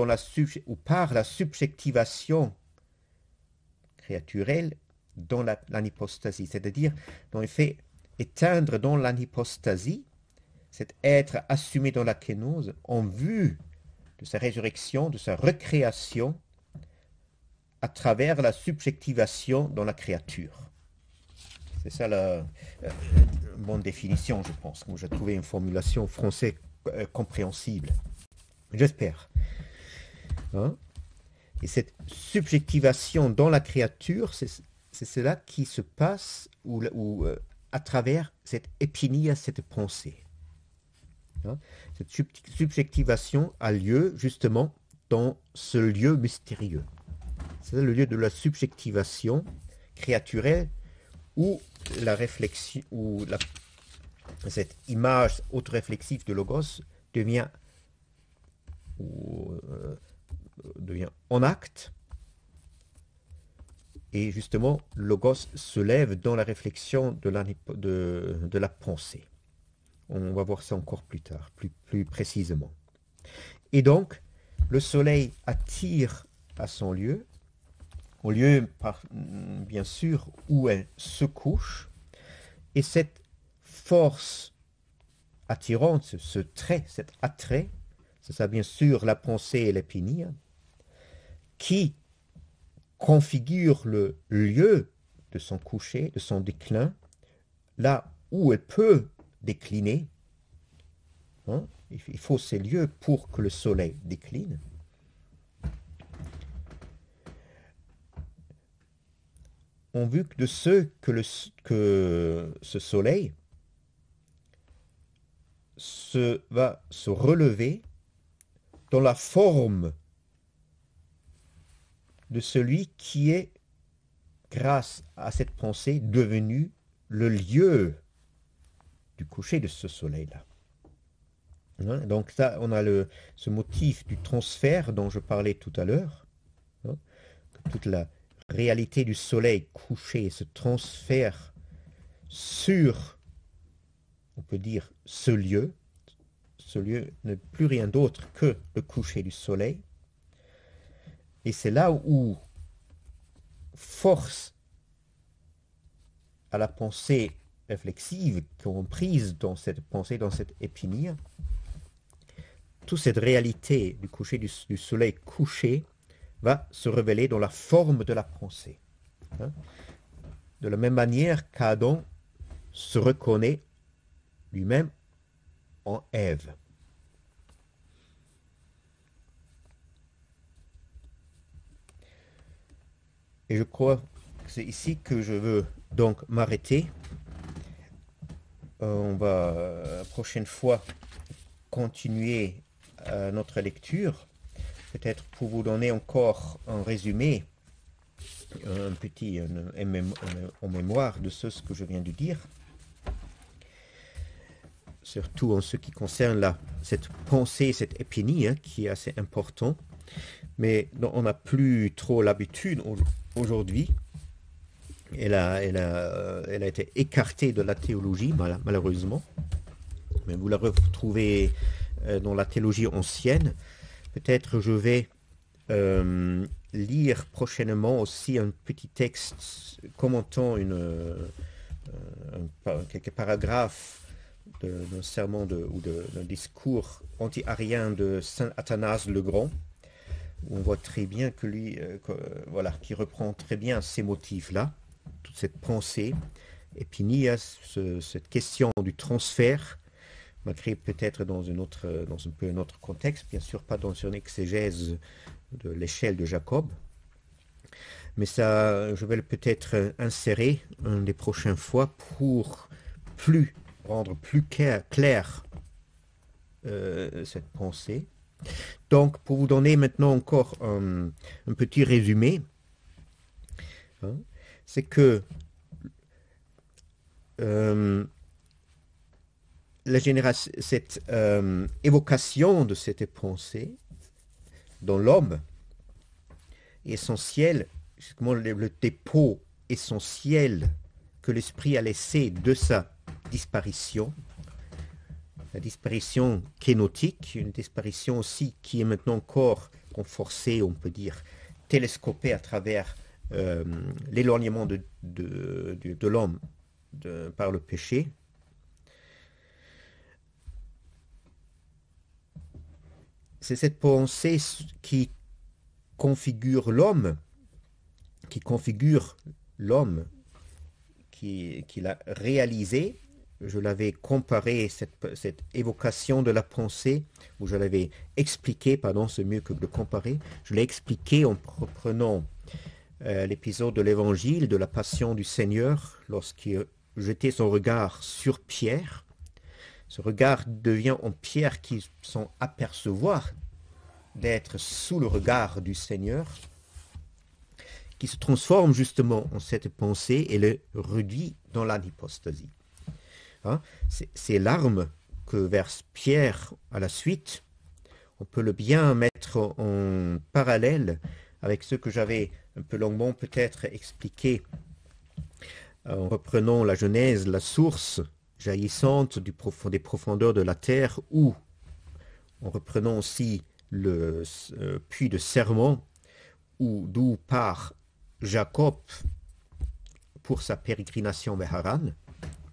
ou par la subjectivation créaturelle dans l'anhypostasie, c'est-à-dire dont il fait éteindre dans l'anhypostasie cet être assumé dans la kénose en vue de sa résurrection, de sa recréation à travers la subjectivation dans la créature. C'est ça la bonne définition, je pense. J'ai trouvé une formulation française compréhensible. J'espère. Hein? Et cette subjectivation dans la créature, c'est cela qui se passe à travers cette épinia, cette pensée. Hein? Cette subjectivation a lieu justement dans ce lieu mystérieux. C'est le lieu de la subjectivation créaturelle où la réflexion, cette image autoréflexive de logos devient en acte, et justement logos se lève dans la réflexion de la pensée. On va voir ça encore plus tard, plus précisément. Et donc, le soleil attire à son lieu, au lieu, bien sûr, où elle se couche, et cette force attirante, ce trait, cet attrait, c'est ça bien sûr la pensée et l'épinia, qui configure le lieu de son coucher, de son déclin, là où elle peut décliner, hein. Il faut ces lieux pour que le soleil décline. On vu que de ceux que ce soleil va se relever dans la forme de celui qui est, grâce à cette pensée, devenu le lieu du coucher de ce soleil-là. Hein? Donc là, on a ce motif du transfert dont je parlais tout à l'heure, hein, que toute la réalité du soleil couché se transfère sur, on peut dire, ce lieu. Ce lieu n'est plus rien d'autre que le coucher du soleil. Et c'est là où force à la pensée réflexive comprise dans cette pensée, dans cette épinire, toute cette réalité du coucher du soleil couché va se révéler dans la forme de la pensée. Hein? De la même manière qu'Adam se reconnaît lui-même en Ève. Et je crois que c'est ici que je veux donc m'arrêter. On va la prochaine fois continuer notre lecture, peut-être pour vous donner encore un résumé, un petit en mémoire de ce que je viens de dire, surtout en ce qui concerne cette pensée, cette épinie, hein, qui est assez important, mais dont on n'a plus trop l'habitude aujourd'hui. Elle a été écartée de la théologie, malheureusement. Mais vous la retrouvez dans la théologie ancienne. Peut-être je vais lire prochainement aussi un petit texte commentant quelques paragraphes d'un sermon ou d'un discours anti-arien de saint Athanase le Grand. Où on voit très bien que lui, voilà, qui reprend très bien ces motifs-là, toute cette pensée. Et puis il y a cette question du transfert, malgré peut-être dans un peu un autre contexte, bien sûr pas dans une exégèse de l'échelle de Jacob. Mais ça, je vais peut-être insérer une des prochaines fois pour rendre plus clair cette pensée. Donc, pour vous donner maintenant encore un petit résumé, hein, c'est que cette évocation de cette pensée dans l'homme est essentielle, justement le dépôt essentiel que l'esprit a laissé de sa disparition. La disparition kénotique, une disparition aussi qui est maintenant encore renforcée, on peut dire, télescopée à travers l'éloignement de l'homme par le péché. C'est cette pensée qui configure l'homme, qu'il a réalisé. Je l'avais comparé, cette évocation de la pensée, ou je l'avais expliqué, pardon, c'est mieux que de comparer, je l'ai expliqué en reprenant l'épisode de l'évangile de la passion du Seigneur, lorsqu'il jetait son regard sur Pierre. Ce regard devient en Pierre qui s'en apercevoir d'être sous le regard du Seigneur, qui se transforme justement en cette pensée et le réduit dans l'anipostasie. Hein? C'est l'arme que verse Pierre à la suite. On peut le bien mettre en parallèle avec ce que j'avais un peu longuement peut-être expliqué en reprenant la Genèse, la source jaillissante des profondeurs de la terre, ou en reprenant aussi le puits de serment, d'où part Jacob pour sa pérégrination vers Haran,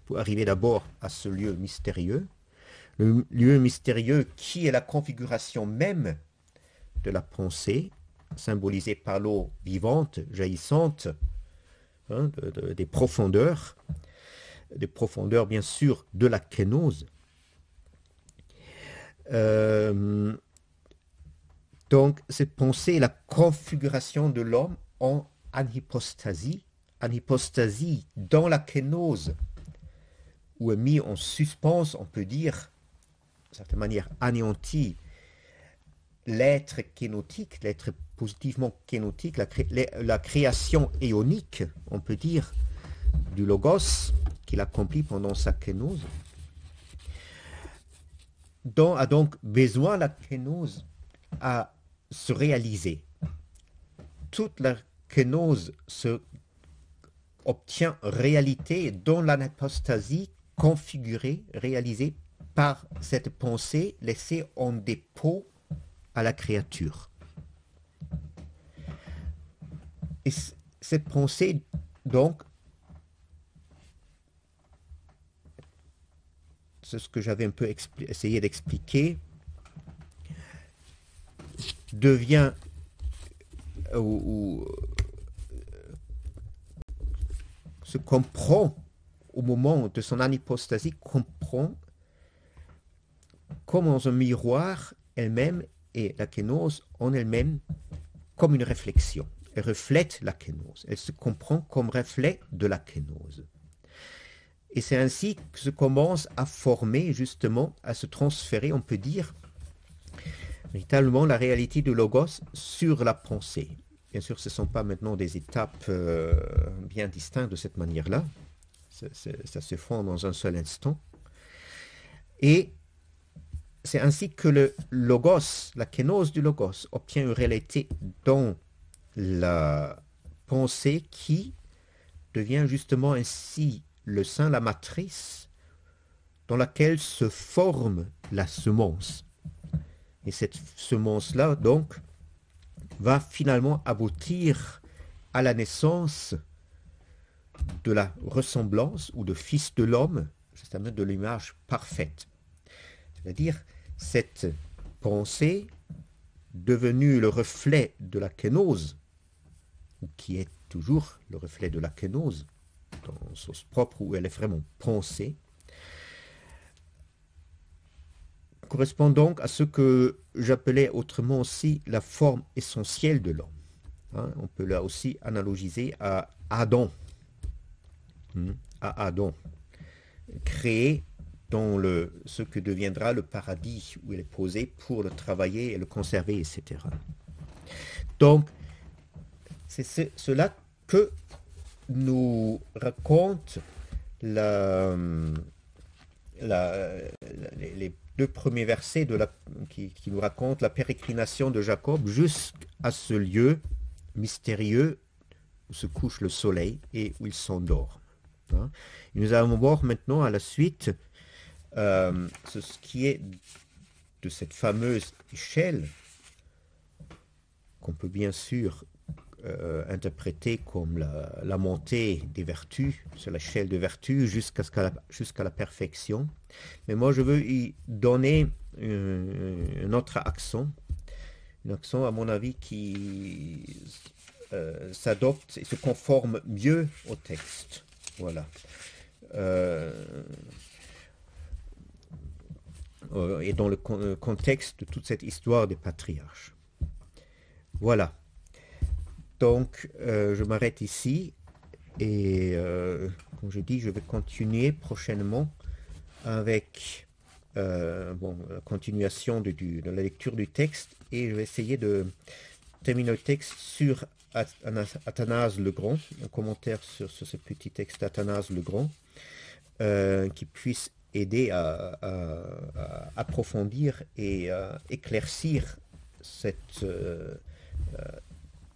pour arriver d'abord à ce lieu mystérieux, le lieu mystérieux qui est la configuration même de la pensée, symbolisée par l'eau vivante, jaillissante, hein, des profondeurs bien sûr de la kénose. Donc, cette pensée est la configuration de l'homme en anhypostasie dans la kénose, où est mis en suspens, on peut dire, d'une certaine manière anéanti, l'être kénotique, l'être positivement kénotique, la création éonique, on peut dire, du logos qu'il accomplit pendant sa kénose, dont a donc besoin la kénose à se réaliser. Toute la kénose se obtient réalité dans l'anapostasie configurée, réalisée par cette pensée laissée en dépôt à la créature. Et cette pensée, donc, c'est ce que j'avais un peu essayé d'expliquer, devient ou se comprend au moment de son anipostasie, comprend comme dans un miroir elle-même et la kénose en elle-même comme une réflexion. Elle reflète la kénose. Elle se comprend comme reflet de la kénose. Et c'est ainsi que se commence à former, justement, à se transférer, on peut dire, véritablement la réalité du logos sur la pensée. Bien sûr, ce ne sont pas maintenant des étapes bien distinctes de cette manière-là. Ça se fond dans un seul instant. Et c'est ainsi que le logos, la kénose du logos, obtient une réalité dans la pensée qui devient justement ainsi le sein, la matrice, dans laquelle se forme la semence. Et cette semence-là, donc, va finalement aboutir à la naissance de la ressemblance ou de fils de l'homme, c'est-à-dire de l'image parfaite. C'est-à-dire cette pensée devenue le reflet de la kénose, ou qui est toujours le reflet de la kénose, dans son sens propre où elle est vraiment pensée, correspond donc à ce que j'appelais autrement aussi la forme essentielle de l'homme. Hein, on peut là aussi analogiser à Adam, créé dans ce que deviendra le paradis où il est posé pour le travailler et le conserver, etc. Donc, c'est cela que nous raconte les deux premiers versets qui nous racontent la pérégrination de Jacob jusqu'à ce lieu mystérieux où se couche le soleil et où il s'endort. Hein. Et nous allons voir maintenant à la suite ce qui est de cette fameuse échelle qu'on peut bien sûr interpréter comme la montée des vertus, sur l'échelle de vertus jusqu'à la perfection. Mais moi, je veux y donner un autre accent, un accent à mon avis qui s'adopte et se conforme mieux au texte. Voilà. Et dans le contexte de toute cette histoire des patriarches. Voilà. Donc, je m'arrête ici et, comme je dis, je vais continuer prochainement avec la continuation de la lecture du texte et je vais essayer de terminer le texte sur Athanase le Grand, un commentaire sur ce petit texte d'Athanase le Grand qui puisse aider à approfondir et éclaircir cette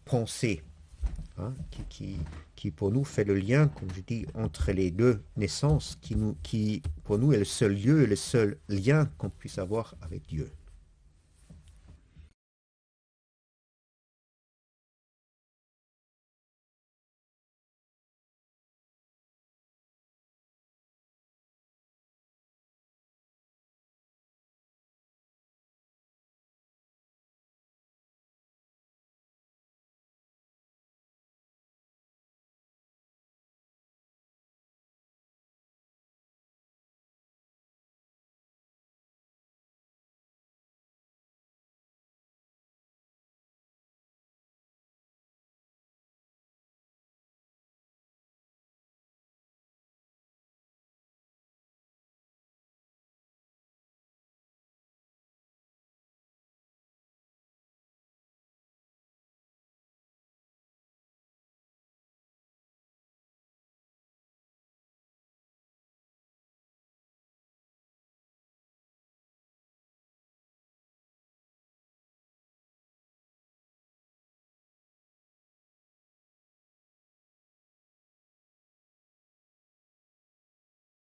pensée hein, qui pour nous fait le lien, comme je dis, entre les deux naissances, qui pour nous est le seul lieu et le seul lien qu'on puisse avoir avec Dieu.